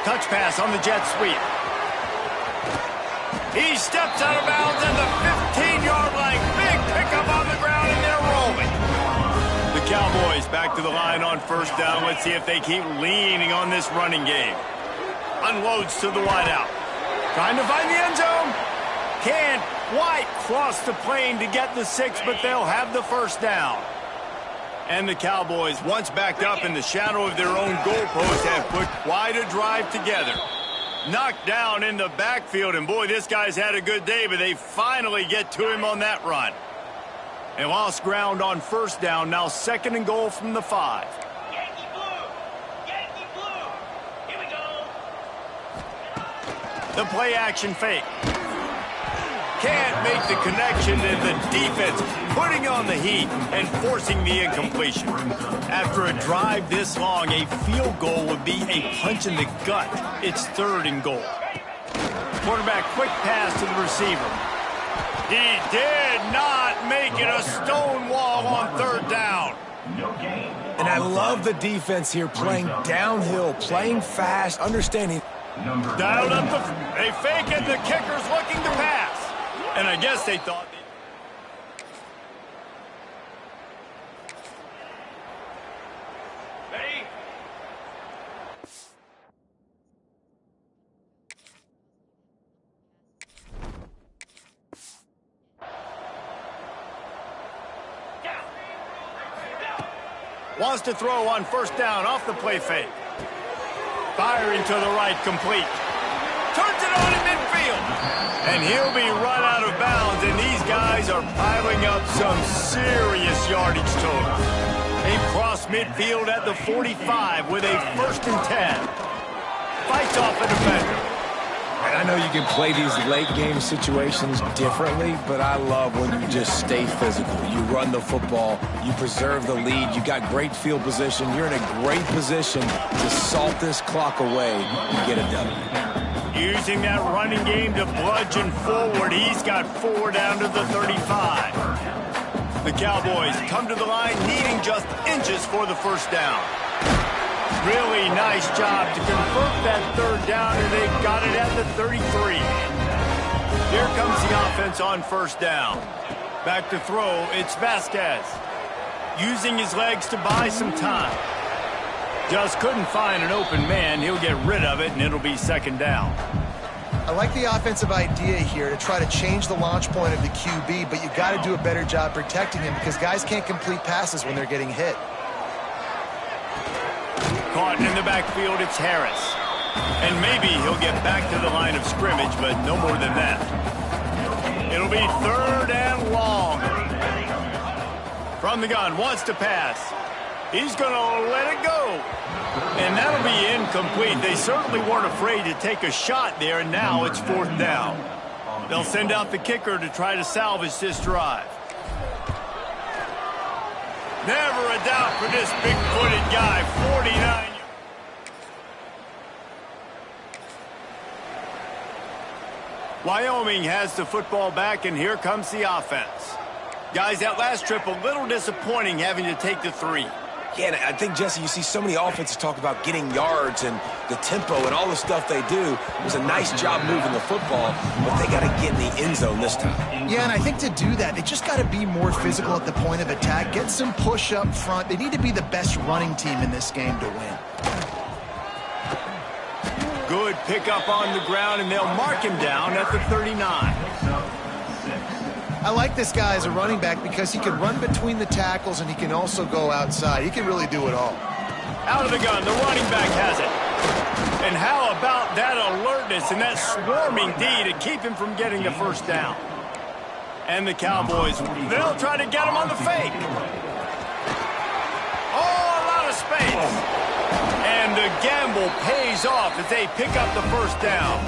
Touch pass on the jet sweep. He steps out of bounds at the 15-yard line. Big pickup on the ground, and they're rolling. The Cowboys back to the line on 1st down. Let's see if they keep leaning on this running game. Unloads to the wideout. Trying to find the end zone. Can't quite cross the plane to get the 6, but they'll have the 1st down. And the Cowboys, once backed up in the shadow of their own goalpost, have put quite a drive together. Knocked down in the backfield, and boy, this guy's had a good day, but they finally get to him on that run. They lost ground on 1st down, now 2nd and goal from the 5. Yankee blue! Yankee blue! Here we go! The play action fake. Can't make the connection, and the defense putting on the heat and forcing the incompletion. After a drive this long, a field goal would be a punch in the gut. It's 3rd and goal. Quarterback quick pass to the receiver. He did not make it a stone wall on 3rd down. And I love the defense here, playing downhill, playing fast, understanding. Dialed up they fake it, the kicker's looking to pass. And I guess they thought... Ready? Wants to throw on 1st down off the play fake. Firing to the right, complete. Turns it on in midfield. And he'll be run out of bounds, and these guys are piling up some serious yardage total. They cross midfield at the 45 with a 1st and 10. Fights off a defender. And I know you can play these late-game situations differently, but I love when you just stay physical. You run the football, you preserve the lead, you got great field position, you're in a great position to salt this clock away and get a W. Using that running game to bludgeon forward, he's got 4 down to the 35. The Cowboys come to the line needing just inches for the 1st down. Really nice job to convert that 3rd down, and they've got it at the 33. Here comes the offense on 1st down. Back to throw, it's Vasquez. Using his legs to buy some time. Just couldn't find an open man. He'll get rid of it, and it'll be 2nd down. I like the offensive idea here to try to change the launch point of the QB, but you got to do a better job protecting him because guys can't complete passes when they're getting hit. Caught in the backfield, it's Harris. And maybe he'll get back to the line of scrimmage, but no more than that. It'll be 3rd and long. From the gun, wants to pass. He's going to let it go. And that'll be incomplete. They certainly weren't afraid to take a shot there, and now it's 4th down. They'll send out the kicker to try to salvage this drive. Never a doubt for this big-footed guy, 49. Wyoming has the football back, and here comes the offense. Guys, that last trip, a little disappointing having to take the 3. Yeah, and I think, Jesse, you see so many offenses talk about getting yards and the tempo and all the stuff they do. It was a nice job moving the football, but they got to get in the end zone this time. Yeah, and I think to do that, they just got to be more physical at the point of attack, get some push up front. They need to be the best running team in this game to win. Good pickup on the ground, and they'll mark him down at the 39. I like this guy as a running back because he can run between the tackles and he can also go outside. He can really do it all. Out of the gun, the running back has it. And how about that alertness and that swarming D to keep him from getting the 1st down? And the Cowboys, they'll try to get him on the fake. Oh, a lot of space. And the gamble pays off as they pick up the 1st down.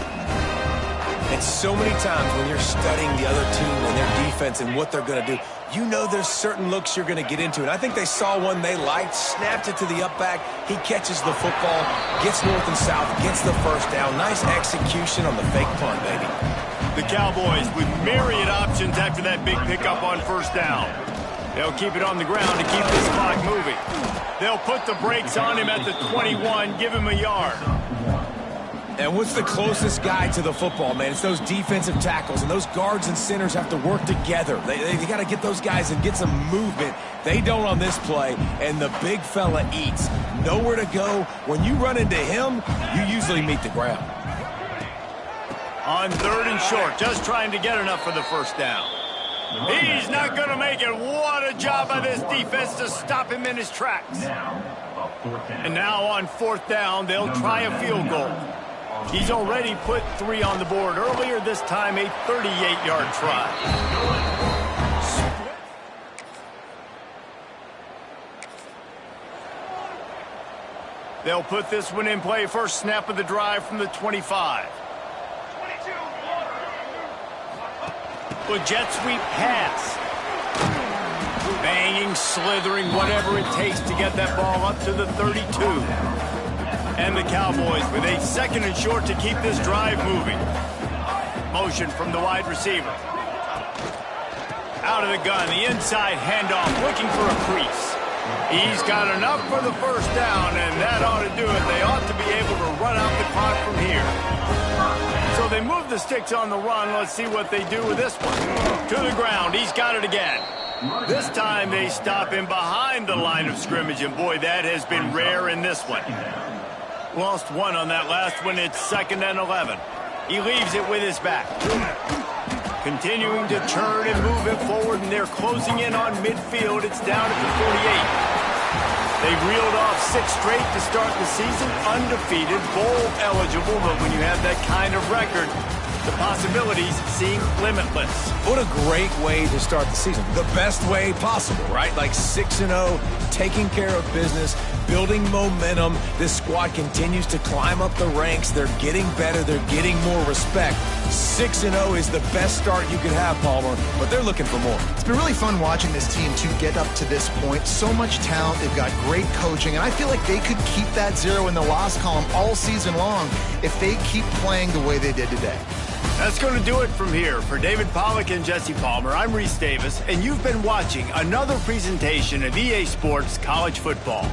And so many times when you're studying the other team and their defense and what they're going to do, you know there's certain looks you're going to get into. And I think they saw one they liked, snapped it to the up back. He catches the football, gets north and south, gets the first down. Nice execution on the fake punt, baby. The Cowboys with myriad options after that big pickup on first down. They'll keep it on the ground to keep this clock moving. They'll put the brakes on him at the 21, give him a yard. And what's the closest guy to the football, man? It's those defensive tackles, and those guards and centers have to work together. They got to get those guys and get some movement. They don't on this play, and the big fella eats. Nowhere to go. When you run into him, you usually meet the ground. On 3rd and short, just trying to get enough for the first down. He's not going to make it. What a job by this defense to stop him in his tracks. And now on 4th down, they'll try a field goal. He's already put 3 on the board earlier, this time a 38-yard try. They'll put this one in play. First snap of the drive from the 25. With jet sweep pass. Banging, slithering, whatever it takes to get that ball up to the 32. And the Cowboys with a 2nd and short to keep this drive moving. Motion from the wide receiver. Out of the gun, the inside handoff, looking for a crease. He's got enough for the first down, and that ought to do it. They ought to be able to run out the clock from here. So they move the sticks on the run. Let's see what they do with this one. To the ground, he's got it again. This time they stop him behind the line of scrimmage, and boy, that has been rare in this one. Lost 1 on that last one. It's 2nd and 11. He leaves it with his back. Continuing to churn and move it forward, and they're closing in on midfield. It's down at the 48. They reeled off 6 straight to start the season, undefeated, bowl eligible, but when you have that kind of record, the possibilities seem limitless. What a great way to start the season. The best way possible, right? Like 6-0, taking care of business, building momentum. This squad continues to climb up the ranks. They're getting better. They're getting more respect. 6-0 is the best start you could have, Palmer, but they're looking for more. It's been really fun watching this team to get up to this point. So much talent. They've got great coaching, and I feel like they could keep that 0 in the loss column all season long if they keep playing the way they did today. That's going to do it from here. For David Pollack and Jesse Palmer, I'm Reese Davis, and you've been watching another presentation of EA Sports College Football.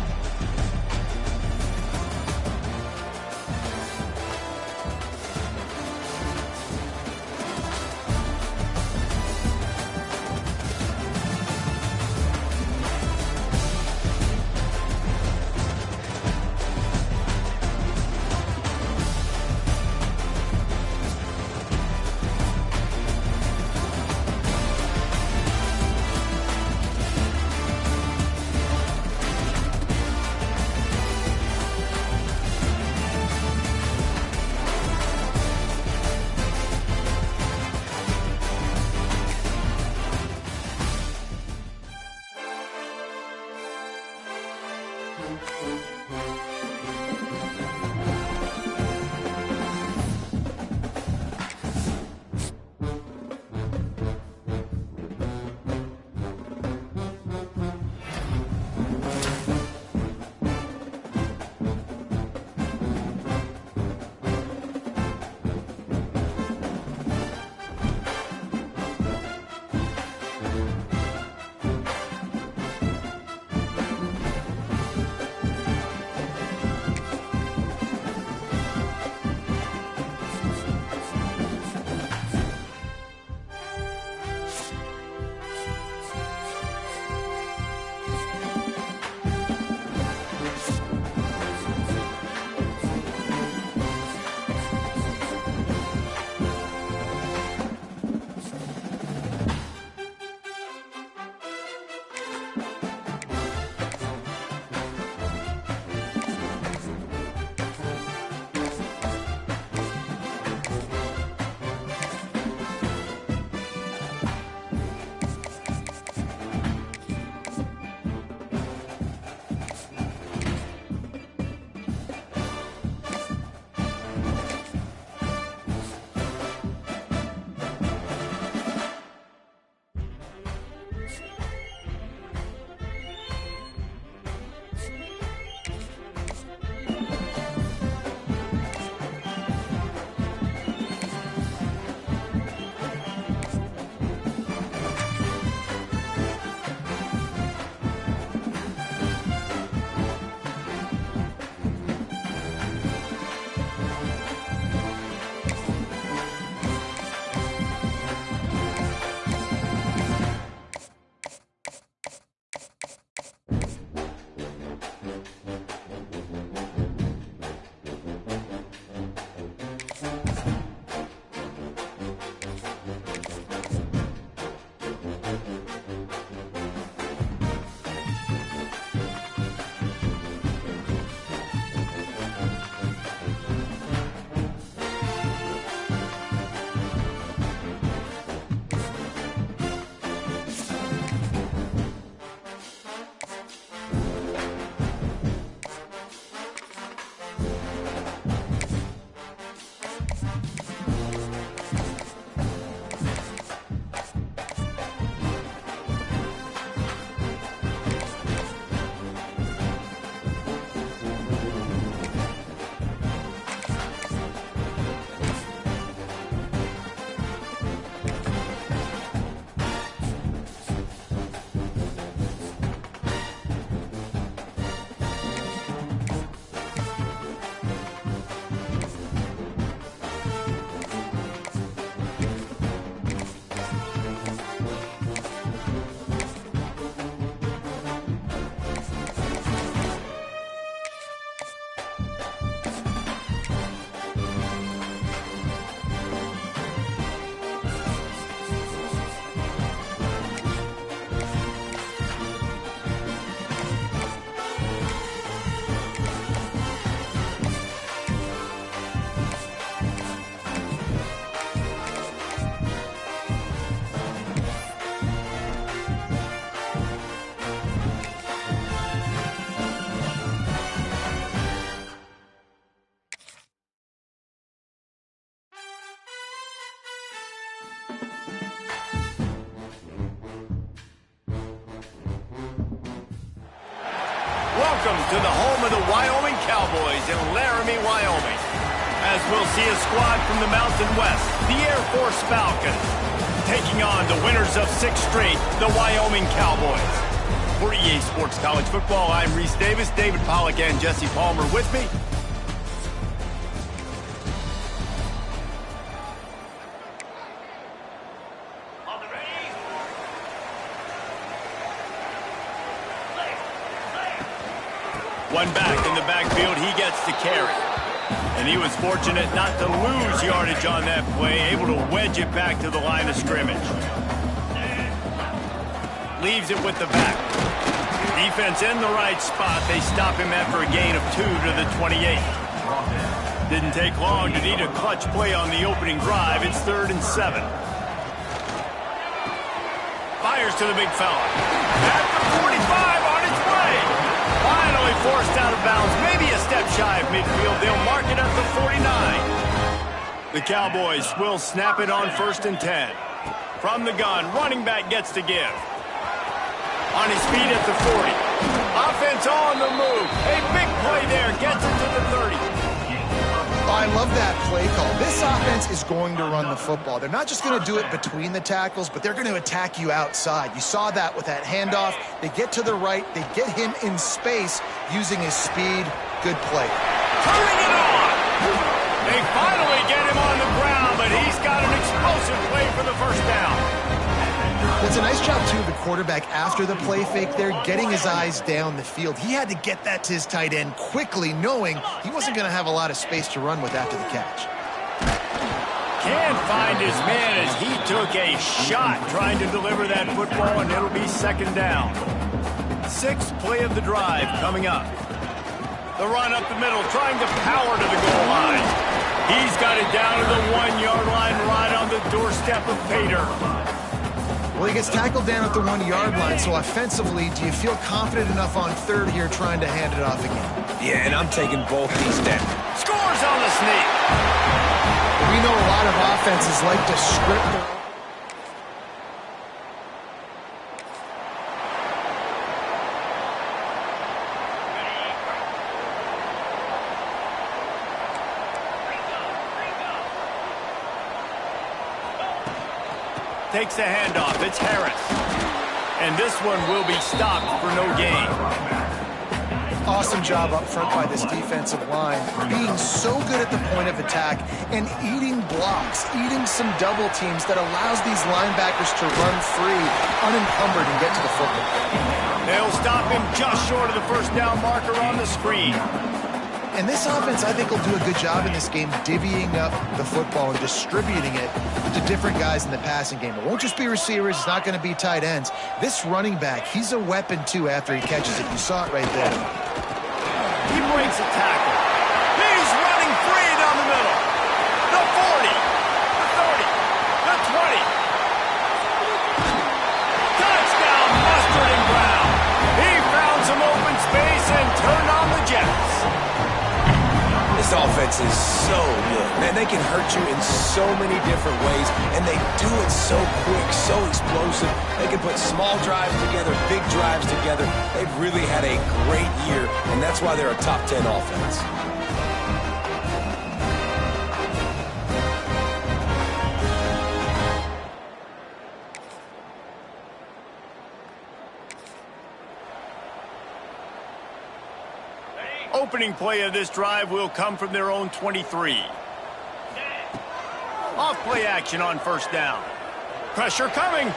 Welcome to the home of the Wyoming Cowboys in Laramie, Wyoming. As we'll see a squad from the Mountain West, the Air Force Falcons, taking on the winners of 6 straight, the Wyoming Cowboys. For EA Sports College Football, I'm Reese Davis, David Pollack, and Jesse Palmer with me. One back in the backfield, he gets to carry. And he was fortunate not to lose yardage on that play, able to wedge it back to the line of scrimmage. Leaves it with the back. Defense in the right spot. They stop him after a gain of 2 to the 28. Didn't take long to need a clutch play on the opening drive. It's 3rd and 7. Fires to the big fella. At the 45 on its way. Finally forced out of bounds, maybe a step shy of midfield. They'll mark it at the 49. The Cowboys will snap it on 1st and 10. From the gun, running back gets to give. On his feet at the 40. Offense on the move. A big play there, gets it to the 30. I love that play call. This offense is going to run the football. They're not just going to do it between the tackles, but they're going to attack you outside. You saw that with that handoff. They get to the right. They get him in space using his speed. Good play. Turning it on. They finally get him on the ground, but he's got an explosive play for the first down. It's a nice job, too, of the quarterback after the play fake there, getting his eyes down the field. He had to get that to his tight end quickly, knowing he wasn't going to have a lot of space to run with after the catch. Can't find his man as he took a shot trying to deliver that football, and it'll be 2nd down. 6th play of the drive coming up. The run up the middle, trying to power to the goal line. He's got it down to the 1-yard line, right on the doorstep of Pater. Well, he gets tackled down at the 1-yard line, so offensively, do you feel confident enough on 3rd here trying to hand it off again? Yeah, and I'm taking both these down. Scores on the sneak. We know a lot of offenses like to script their... Takes the handoff. It's Harris. And this one will be stopped for no gain. Awesome job up front by this defensive line, being so good at the point of attack and eating blocks, eating some double teams that allows these linebackers to run free, unencumbered, and get to the football. They'll stop him just short of the 1st down marker on the screen. And this offense, I think, will do a good job in this game divvying up the football and distributing it to different guys in the passing game. It won't just be receivers. It's not going to be tight ends. This running back, he's a weapon, too, after he catches it. You saw it right there. He breaks a tackle. He's running free down the middle. The 40, the 30, the 20. Touchdown, Mustard and Brown. He found some open space and turned on the Jets. This offense is so good. Man, they can hurt you in so many different ways, and they do it so quick, so explosive. They can put small drives together, big drives together. They've really had a great year, and that's why they're a top 10 offense. Opening play of this drive will come from their own 23. Off play action on 1st down. Pressure coming.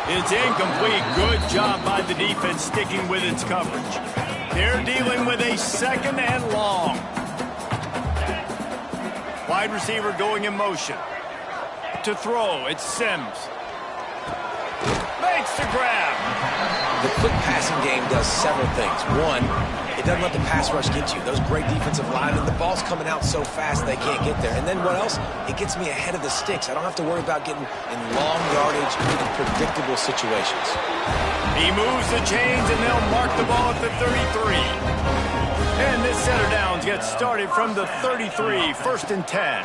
It's incomplete. Good job by the defense sticking with its coverage. They're dealing with a 2nd and long. Wide receiver going in motion. To throw, it's Sims. Makes the grab. The quick passing game does several things. One, it doesn't let the pass rush get you. Those great defensive linemen, the ball's coming out so fast they can't get there. And then what else? It gets me ahead of the sticks. I don't have to worry about getting in long yardage in predictable situations. He moves the chains, and they'll mark the ball at the 33. And this set of downs gets started from the 33, 1st and 10.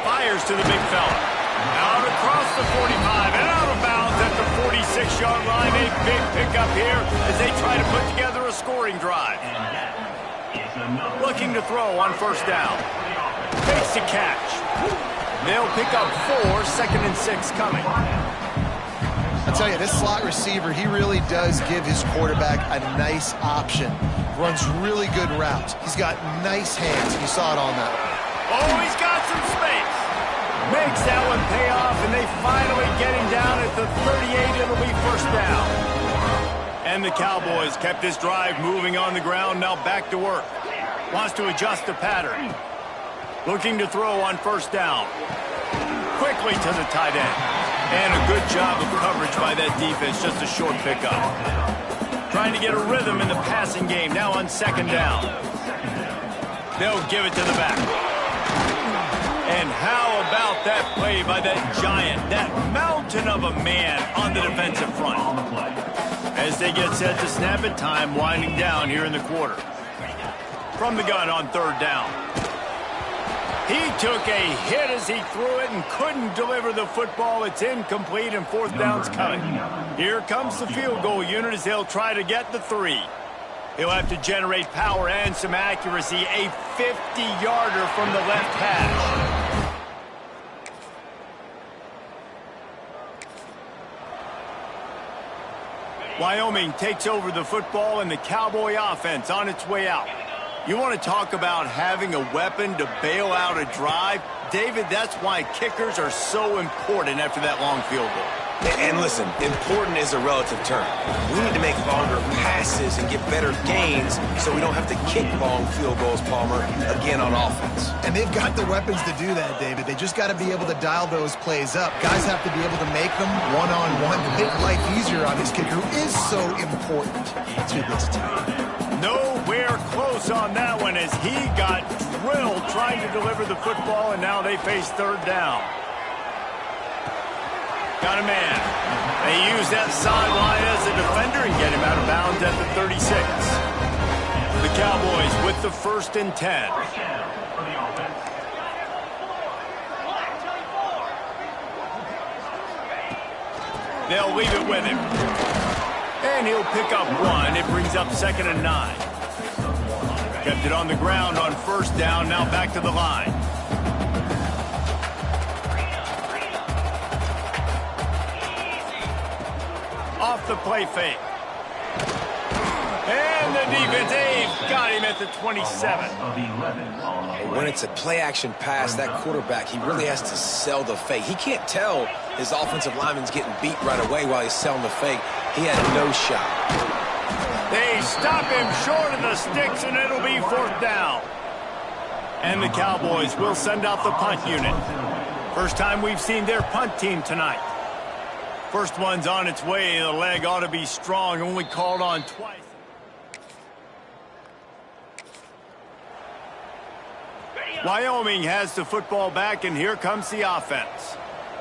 Fires to the big fella. Out across the 45 and out of bounds at the 46 6-yard line, a big pickup here as they try to put together a scoring drive. Looking to throw on first down. Fakes to catch. They'll pick up 4, 2nd and 6 coming. I'll tell you, this slot receiver, he really does give his quarterback a nice option. Runs really good routes. He's got nice hands. You saw it on that one. Oh, he's got some space. Makes that one pay off, and they finally get him down at the 38. It'll be first down. And the Cowboys kept this drive moving on the ground. Now back to work. Wants to adjust the pattern. Looking to throw on first down. Quickly to the tight end. And a good job of coverage by that defense. Just a short pickup. Trying to get a rhythm in the passing game. Now on second down. They'll give it to the back. And how about that play by that giant, that mountain of a man on the defensive front? As they get set to snap it, time winding down here in the quarter. From the gun on third down. He took a hit as he threw it and couldn't deliver the football. It's incomplete and fourth down's coming. Here comes the field goal unit as they'll try to get the 3. He'll have to generate power and some accuracy. A 50-yarder from the left hash. Wyoming takes over the football and the Cowboy offense on its way out. You want to talk about having a weapon to bail out a drive? David, that's why kickers are so important after that long field goal. And listen, important is a relative term. We need to make longer passes and get better gains so we don't have to kick long field goals, Palmer, again on offense. And they've got the weapons to do that, David. They just got to be able to dial those plays up. Guys have to be able to make them one-on-one to make life easier on this kicker, who is so important to this team. Nowhere close on that one as he got drilled trying to deliver the football, and now they face third down. Got a man. They use that sideline as a defender and get him out of bounds at the 36. The Cowboys with the 1st and 10. They'll leave it with him. And he'll pick up 1. It brings up 2nd and 9. Kept it on the ground on first down. Now back to the line. Off the play fake. And the defense, they've got him at the 27. When it's a play-action pass, that quarterback, he really has to sell the fake. He can't tell his offensive lineman's getting beat right away while he's selling the fake. He had no shot. They stop him short of the sticks, and it'll be fourth down. And the Cowboys will send out the punt unit. First time we've seen their punt team tonight. First one's on its way. The leg ought to be strong. Only called on twice. Wyoming has the football back, and here comes the offense.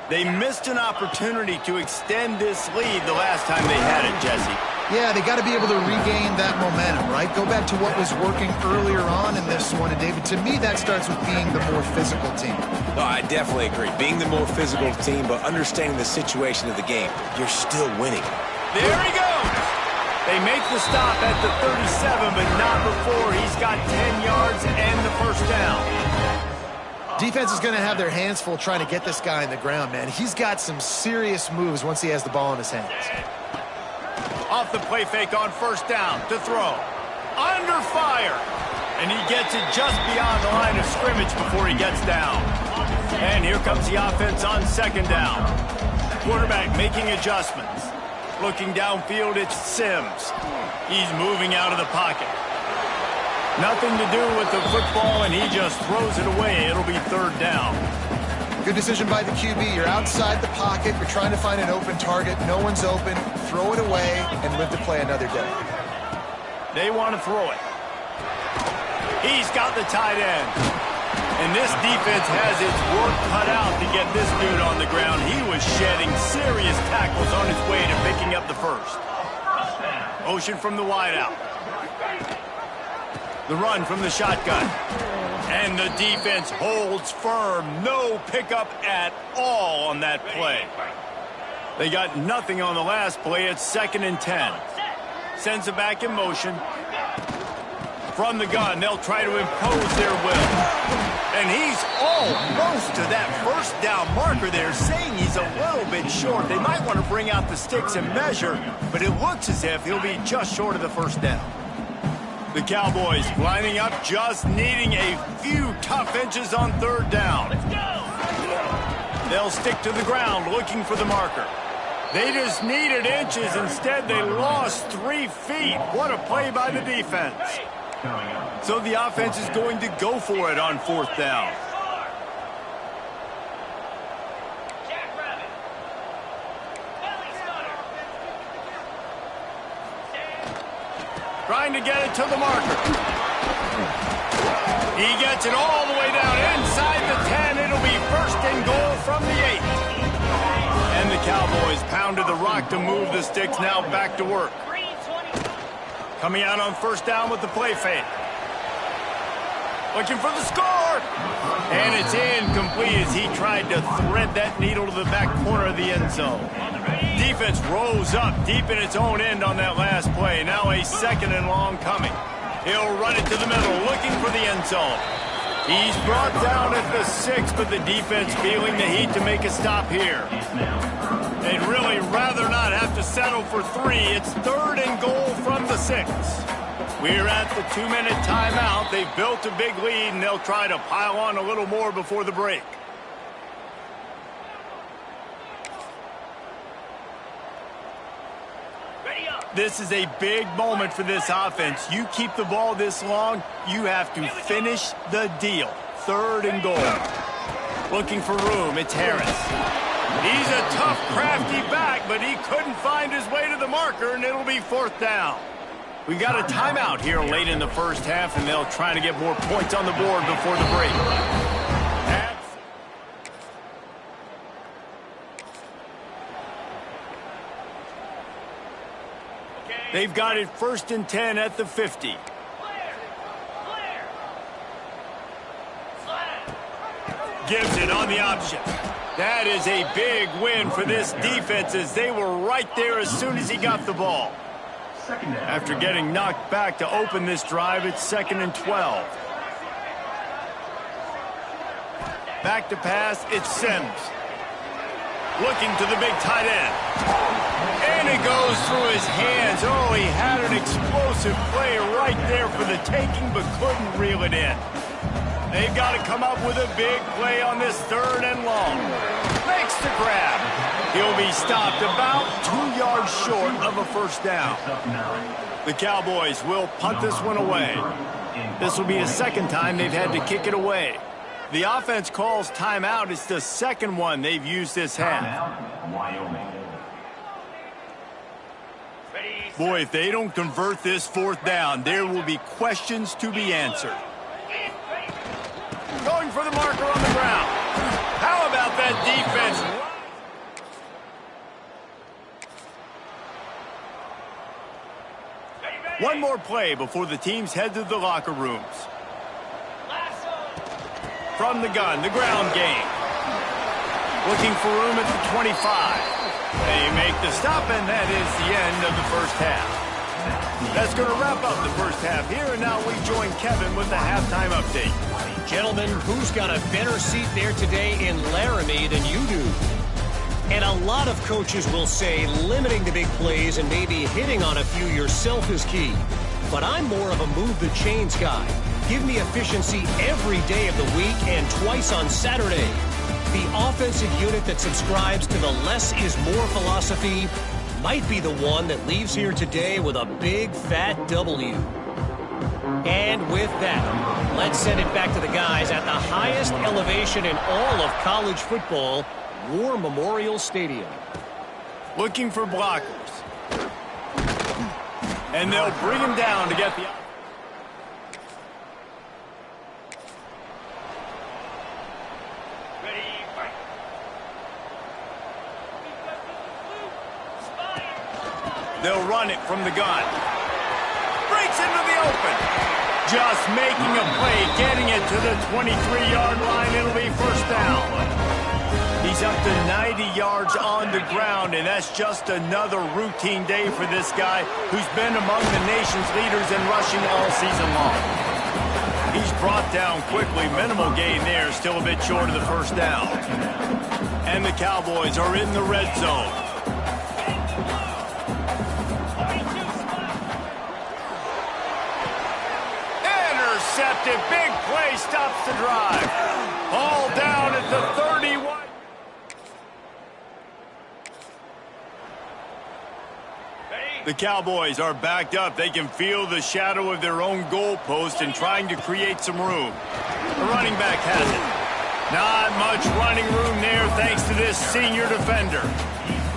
They missed an opportunity to extend this lead the last time they had it, Jesse. Yeah, they got to be able to regain that momentum, right? Go back to what was working earlier on in this one. And, David, to me, that starts with being the more physical team. No, I definitely agree. Being the more physical team, but understanding the situation of the game. You're still winning. There he goes. They make the stop at the 37, but not before he's got 10 yards and the first down. Defense is going to have their hands full trying to get this guy on the ground, man. He's got some serious moves once he has the ball in his hands. Off the play fake on first down to throw. Under fire. And he gets it just beyond the line of scrimmage before he gets down. And here comes the offense on second down. Quarterback making adjustments. Looking downfield, it's Sims. He's moving out of the pocket. Nothing to do with the football, and he just throws it away. It'll be third down. Good decision by the QB. You're outside the pocket. You're trying to find an open target. No one's open. Throw it away and live to play another day. They want to throw it. He's got the tight end. And this defense has its work cut out to get this dude on the ground. He was shedding serious tackles on his way to picking up the first. Motion from the wideout. The run from the shotgun. And the defense holds firm. No pickup at all on that play. They got nothing on the last play. It's 2nd and 10. Sends it back in motion. From the gun, they'll try to impose their will. And he's almost to that first down marker there, saying he's a little bit short. They might want to bring out the sticks and measure, but it looks as if he'll be just short of the first down. The Cowboys lining up, just needing a few tough inches on 3rd down. Let's go! They'll stick to the ground looking for the marker. They just needed inches. Instead, they lost 3 feet. What a play by the defense. So the offense is going to go for it on 4th down. Jackrabbit. Belly stunner. Trying to get it to the marker. He gets it all the way down inside the 10. It'll be 1st and goal from the 8. And the Cowboys pounded the rock to move the sticks. Now back to work. Coming out on 1st down with the play fake. Looking for the score. And it's incomplete as he tried to thread that needle to the back corner of the end zone. Defense rose up deep in its own end on that last play. Now a 2nd and long coming. He'll run it to the middle, looking for the end zone. He's brought down at the 6, but the defense feeling the heat to make a stop here. They'd really rather not have to settle for 3. It's 3rd and goal from the 6. We're at the 2-minute timeout. They've built a big lead, and they'll try to pile on a little more before the break. Ready up. This is a big moment for this offense. You keep the ball this long, you have to finish the deal. 3rd and goal. Looking for room, it's Harris. He's a tough, crafty back, but he couldn't find his way to the marker, and it'll be 4th down. We got a timeout here late in the first half, and they'll try to get more points on the board before the break. They've got it 1st and 10 at the 50. Gives it on the option. That is a big win for this defense as they were right there as soon as he got the ball. After getting knocked back to open this drive, it's 2nd and 12. Back to pass, it's Sims. Looking to the big tight end. And it goes through his hands. Oh, he had an explosive play right there for the taking, but couldn't reel it in. They've got to come up with a big play on this 3rd and long. Makes the grab. He'll be stopped about 2 yards short of a 1st down. The Cowboys will punt this one away. This will be a 2nd time they've had to kick it away. The offense calls timeout. It's the 2nd one they've used this half. Boy, if they don't convert this 4th down, there will be questions to be answered. Going for the marker on the ground. How about that defense? One more play before the teams head to the locker rooms. From the gun, the ground game. Looking for room at the 25. They make the stop, and that is the end of the first half. That's going to wrap up the first half here, and now we join Kevin with the halftime update. Gentlemen, who's got a better seat there today in Laramie than you do? And a lot of coaches will say limiting the big plays and maybe hitting on a few yourself is key. But I'm more of a move the chains guy. Give me efficiency every day of the week and twice on Saturday. The offensive unit that subscribes to the less is more philosophy might be the one that leaves here today with a big fat W. And with that, let's send it back to the guys at the highest elevation in all of college football, War Memorial Stadium. Looking for blockers. And they'll bring him down to get the... They'll run it from the gun. Breaks into the open. Just making a play, getting it to the 23-yard line. It'll be 1st down. He He's up to 90 yards on the ground, and that's just another routine day for this guy who's been among the nation's leaders in rushing all season long. He's brought down quickly. Minimal gain there, still a bit short of the first down. And the Cowboys are in the red zone. Intercepted. Big play stops the drive. All down at the 31. The Cowboys are backed up. They can feel the shadow of their own goalpost and trying to create some room. The running back has it. Not much running room there thanks to this senior defender.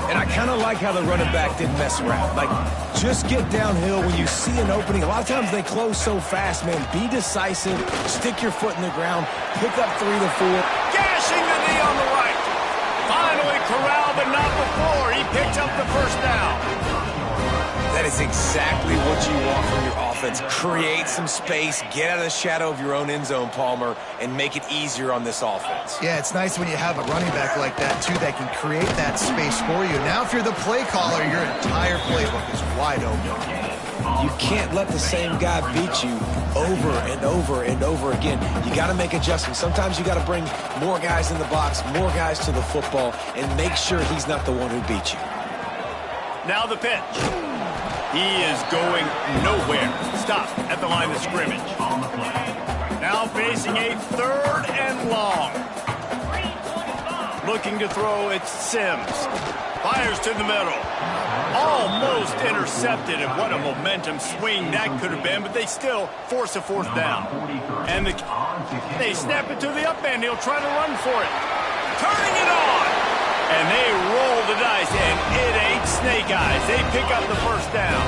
And I kind of like how the running back didn't mess around. Like, just get downhill when you see an opening. A lot of times they close so fast, man. Be decisive. Stick your foot in the ground. Pick up 3 to 4. Gashing the knee on the right. Finally corralled, but not before. He picks up the first down. That is exactly what you want from your offense. Create some space, get out of the shadow of your own end zone, Palmer, and make it easier on this offense. Yeah, it's nice when you have a running back like that, too, that can create that space for you. Now, if you're the play caller, your entire playbook is wide open. You can't let the same guy beat you over and over and over again. You got to make adjustments. Sometimes you got to bring more guys in the box, more guys to the football, and make sure he's not the one who beat you. Now the pitch. He is going nowhere. Stop at the line of scrimmage. Now facing a 3rd and long. Looking to throw, it's Sims. Fires to the middle. Almost intercepted, and what a momentum swing that could have been, but they still force a 4th down. And they snap it to the up end. He'll try to run for it. Turning it on. And they roll the dice, and it ain't snake eyes. They pick up the first down.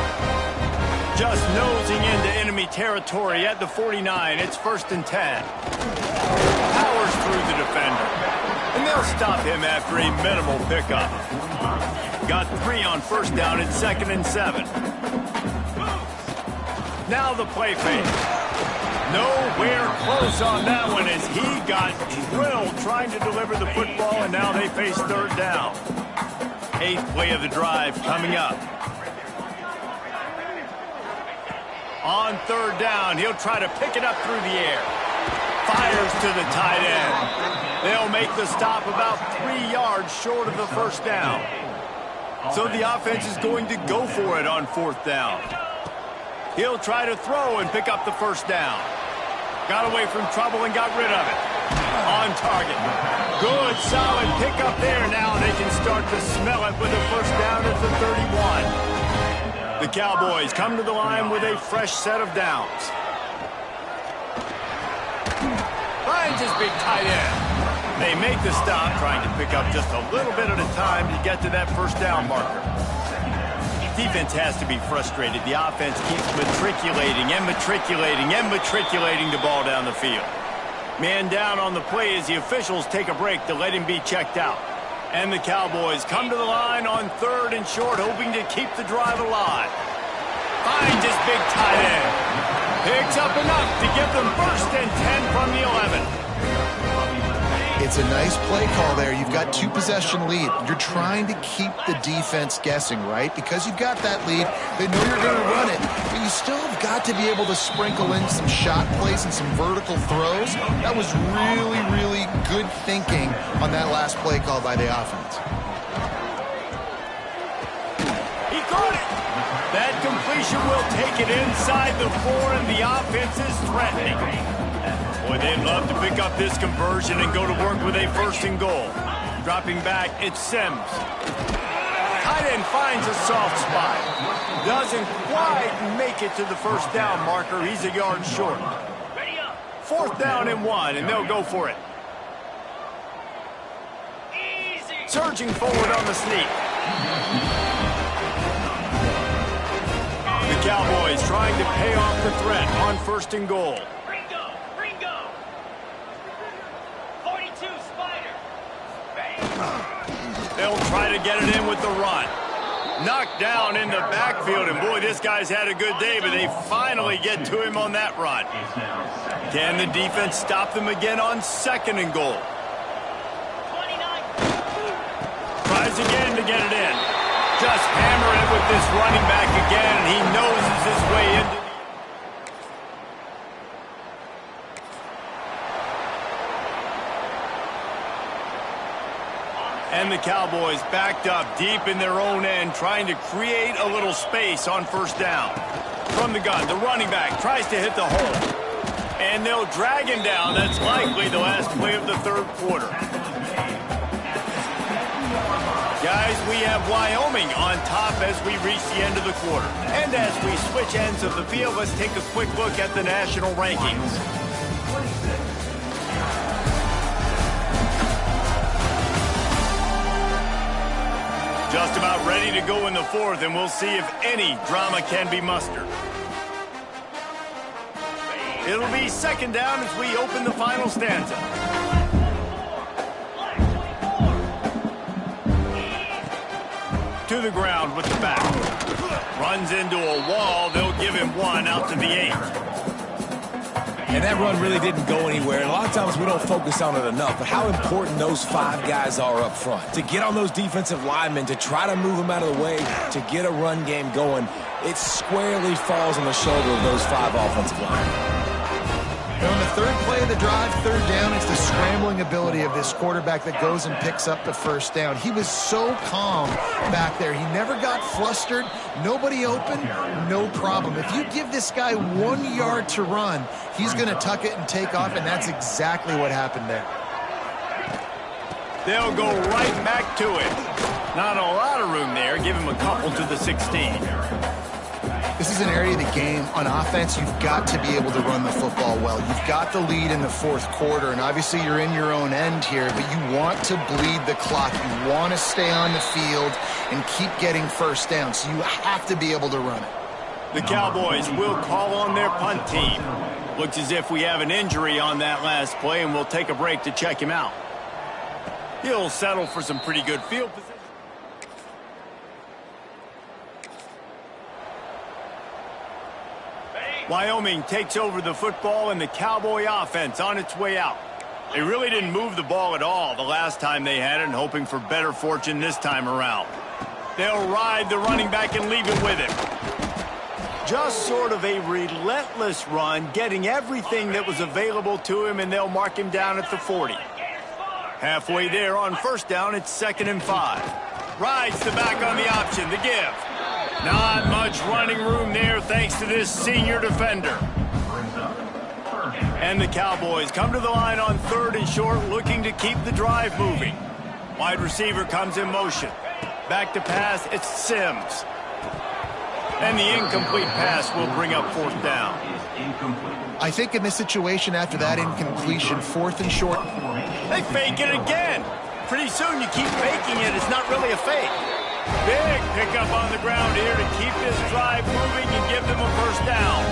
Just nosing into enemy territory at the 49. It's 1st and 10. Powers through the defender. And they'll stop him after a minimal pickup. Got 3 on first down. It's 2nd and 7. Now the play fake. Nowhere close on that one as he got drilled trying to deliver the football, and now they face 3rd down. 8th play of the drive coming up. On 3rd down, he'll try to pick it up through the air. Fires to the tight end. They'll make the stop about 3 yards short of the first down. So the offense is going to go for it on 4th down. He'll try to throw and pick up the first down. Got away from trouble and got rid of it. On target. Good, solid pickup there. Now they can start to smell it with a first down at the 31. The Cowboys come to the line with a fresh set of downs. Finds his big tight end. They make the stop, trying to pick up just a little bit at a time to get to that first down marker. Defense has to be frustrated. The offense keeps matriculating and matriculating and matriculating the ball down the field. Man down on the play as the officials take a break to let him be checked out. And the Cowboys come to the line on 3rd and short, hoping to keep the drive alive. Finds his big tight end. Picks up enough to give them 1st and 10 from the 11. It's a nice play call there. You've got 2-possession lead. You're trying to keep the defense guessing, right? Because you've got that lead, they know you're going to run it. But you still have got to be able to sprinkle in some shot plays and some vertical throws. That was really, really good thinking on that last play call by the offense. He caught it. That completion will take it inside the 4, and the offense is threatening. Boy, they'd love to pick up this conversion and go to work with a 1st and goal. Dropping back, it's Sims. Tight end finds a soft spot. Doesn't quite make it to the first down marker. He's a yard short. 4th down and 1, and they'll go for it. Surging forward on the sneak. The Cowboys trying to pay off the threat on 1st and goal. They'll try to get it in with the run. Knocked down in the backfield, and boy, this guy's had a good day, but they finally get to him on that run. Can the defense stop them again on 2nd and goal? Tries again to get it in. Just hammer it with this running back again, and he noses his way into the... And the Cowboys backed up deep in their own end, trying to create a little space on first down. From the gun, the running back tries to hit the hole. And they'll drag him down. That's likely the last play of the third quarter. Guys, we have Wyoming on top as we reach the end of the quarter. And as we switch ends of the field, let's take a quick look at the national rankings. Just about ready to go in the fourth, and we'll see if any drama can be mustered. It'll be second down as we open the final stanza. To the ground with the back. Runs into a wall. They'll give him one out to the 8. And that run really didn't go anywhere. And a lot of times we don't focus on it enough, but how important those 5 guys are up front. To get on those defensive linemen, to try to move them out of the way, to get a run game going, it squarely falls on the shoulder of those 5 offensive linemen. And on the third play of the drive, third down, it's the scrambling ability of this quarterback that goes and picks up the first down. He was so calm back there. He never got flustered. Nobody open, no problem. If you give this guy 1 yard to run, he's going to tuck it and take off, and that's exactly what happened there. They'll go right back to it. Not a lot of room there. Give him a couple to the 16. This is an area of the game. On offense, you've got to be able to run the football well. You've got the lead in the fourth quarter, and obviously you're in your own end here, but you want to bleed the clock. You want to stay on the field and keep getting first down, so you have to be able to run it. The Cowboys will call on their punt team. Looks as if we have an injury on that last play, and we'll take a break to check him out. He'll settle for some pretty good field position. Wyoming takes over the football, and the Cowboy offense on its way out. They really didn't move the ball at all the last time they had it, and hoping for better fortune this time around. They'll ride the running back and leave it with him. Just sort of a relentless run, getting everything that was available to him, and they'll mark him down at the 40. Halfway there on first down, it's 2nd and 5. Rides the back on the option, the give. Not much running room there thanks to this senior defender. And the Cowboys come to the line on 3rd and short, looking to keep the drive moving. Wide receiver comes in motion. Back to pass, it's Sims. And the incomplete pass will bring up 4th down. I think in this situation after that incompletion, 4th and short. They fake it again. Pretty soon you keep faking it. It's not really a fake. Big pickup on the ground here to keep this drive moving and give them a first down.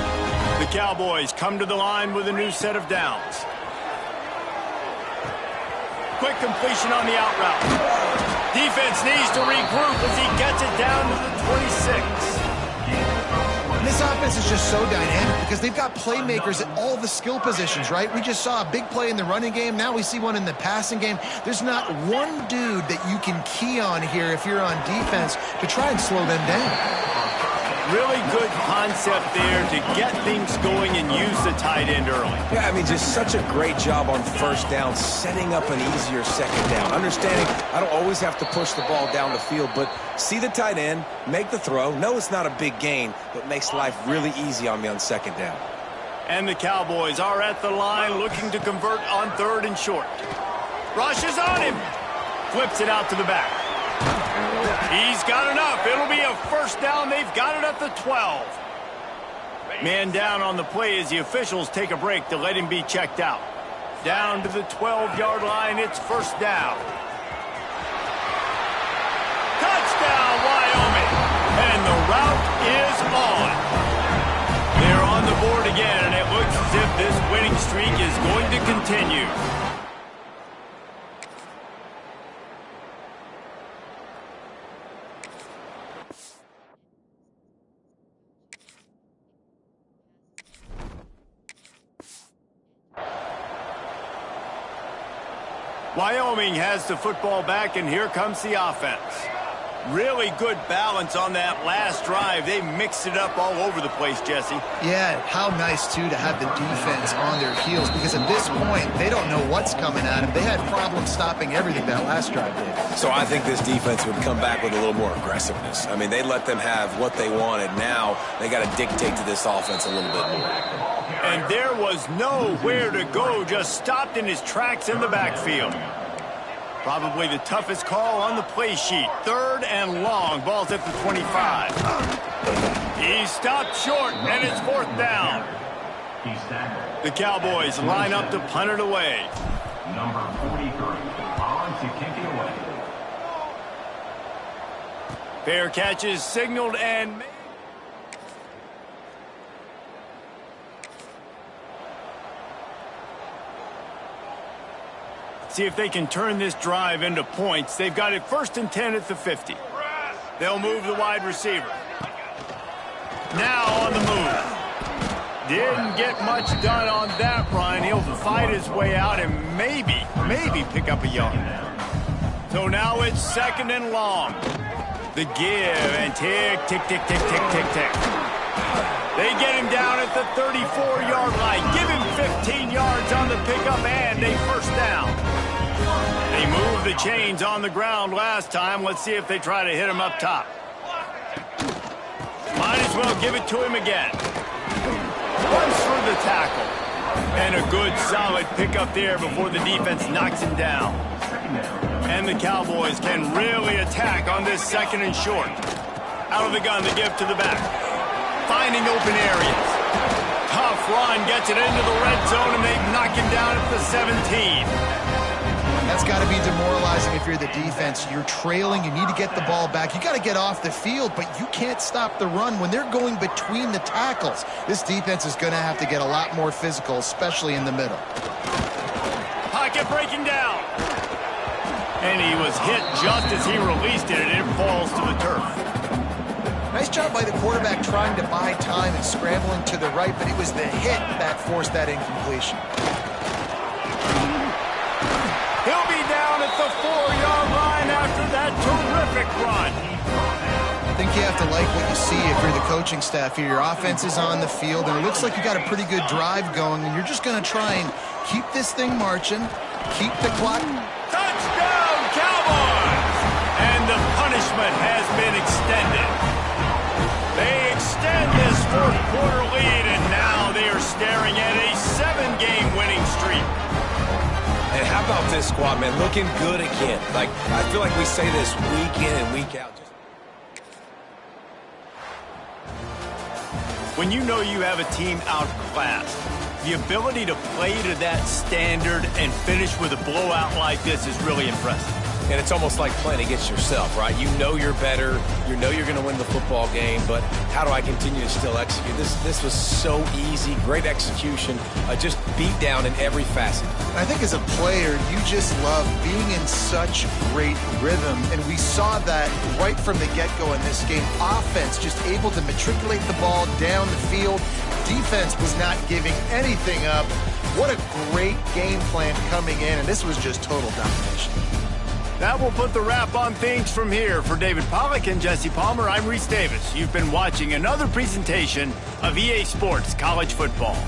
The Cowboys come to the line with a new set of downs. Quick completion on the out route. Defense needs to regroup as he gets it down to the 26. This offense is just so dynamic because they've got playmakers at all the skill positions, right? We just saw a big play in the running game. Now we see one in the passing game. There's not one dude that you can key on here if you're on defense to try and slow them down. Really good concept there to get things going and use the tight end early. Yeah, I mean, just such a great job on first down, setting up an easier second down. Understanding I don't always have to push the ball down the field, but see the tight end, make the throw. No, it's not a big gain, but makes life really easy on me on second down. And the Cowboys are at the line looking to convert on 3rd and short. Rushes on him. Flips it out to the back. He's got enough. It'll be a first down. They've got it at the 12. Man down on the play as the officials take a break to let him be checked out. Down to the 12-yard line. It's first down. Touchdown, Wyoming. And the route is on. They're on the board again, and it looks as if this winning streak is going to continue. Wyoming has the football back, and here comes the offense. Really good balance on that last drive. They mixed it up all over the place, Jesse. Yeah, how nice, too, to have the defense on their heels, because at this point, they don't know what's coming at them. They had problems stopping everything that last drive did. So I think this defense would come back with a little more aggressiveness. I mean, they let them have what they wanted. Now they got to dictate to this offense a little bit more. And there was nowhere to go, just stopped in his tracks in the backfield. Probably the toughest call on the play sheet. 3rd and long. Ball's at the 25. He stopped short, and it's 4th down. The Cowboys line up to punt it away. Number 43, on to kick it away. Fair catch is signaled and made. See if they can turn this drive into points. They've got it 1st and 10 at the 50. They'll move the wide receiver. Now on the move. Didn't get much done on that run. He'll fight his way out and maybe pick up a yard. So now it's 2nd and long. The give and tick, tick, tick, tick, tick, tick, tick. They get him down at the 34-yard line. Give him 15 yards on the pickup and a 1st down. They moved the chains on the ground last time. Let's see if they try to hit him up top. Might as well give it to him again. Runs for the tackle. And a good solid pickup there before the defense knocks him down. And the Cowboys can really attack on this 2nd and short. Out of the gun, the give to the back. Finding open areas. Tough run, gets it into the red zone, and they knock him down at the 17. That's got to be demoralizing if you're the defense. You're trailing. You need to get the ball back. You got to get off the field, but you can't stop the run when they're going between the tackles. This defense is going to have to get a lot more physical, especially in the middle. Pocket breaking down. And he was hit just as he released it, and it falls to the turf. Nice job by the quarterback trying to buy time and scrambling to the right, but it was the hit that forced that incompletion. He'll be down at the 4-yard line after that terrific run. I think you have to like what you see if you're the coaching staff here. Your offense is on the field, and it looks like you got a pretty good drive going, and you're just going to try and keep this thing marching, keep the clock. Touchdown, Cowboys! And the punishment has been extended. They extend this 4th quarter lead, and now they are staring at a 7-game winning streak. And how about this squad, man? Looking good again. Like, I feel like we say this week in and week out. When you know you have a team outclassed, the ability to play to that standard and finish with a blowout like this is really impressive. And it's almost like playing against yourself, right? You know you're better. You know you're going to win the football game, but how do I continue to still execute? This was so easy. Great execution. Just beat down in every facet. I think as a player, you just love being in such great rhythm, and we saw that right from the get-go in this game. Offense just able to matriculate the ball down the field. Defense was not giving anything up. What a great game plan coming in, and this was just total domination. That will put the wrap on things from here. For David Pollack and Jesse Palmer, I'm Reese Davis. You've been watching another presentation of EA Sports College Football.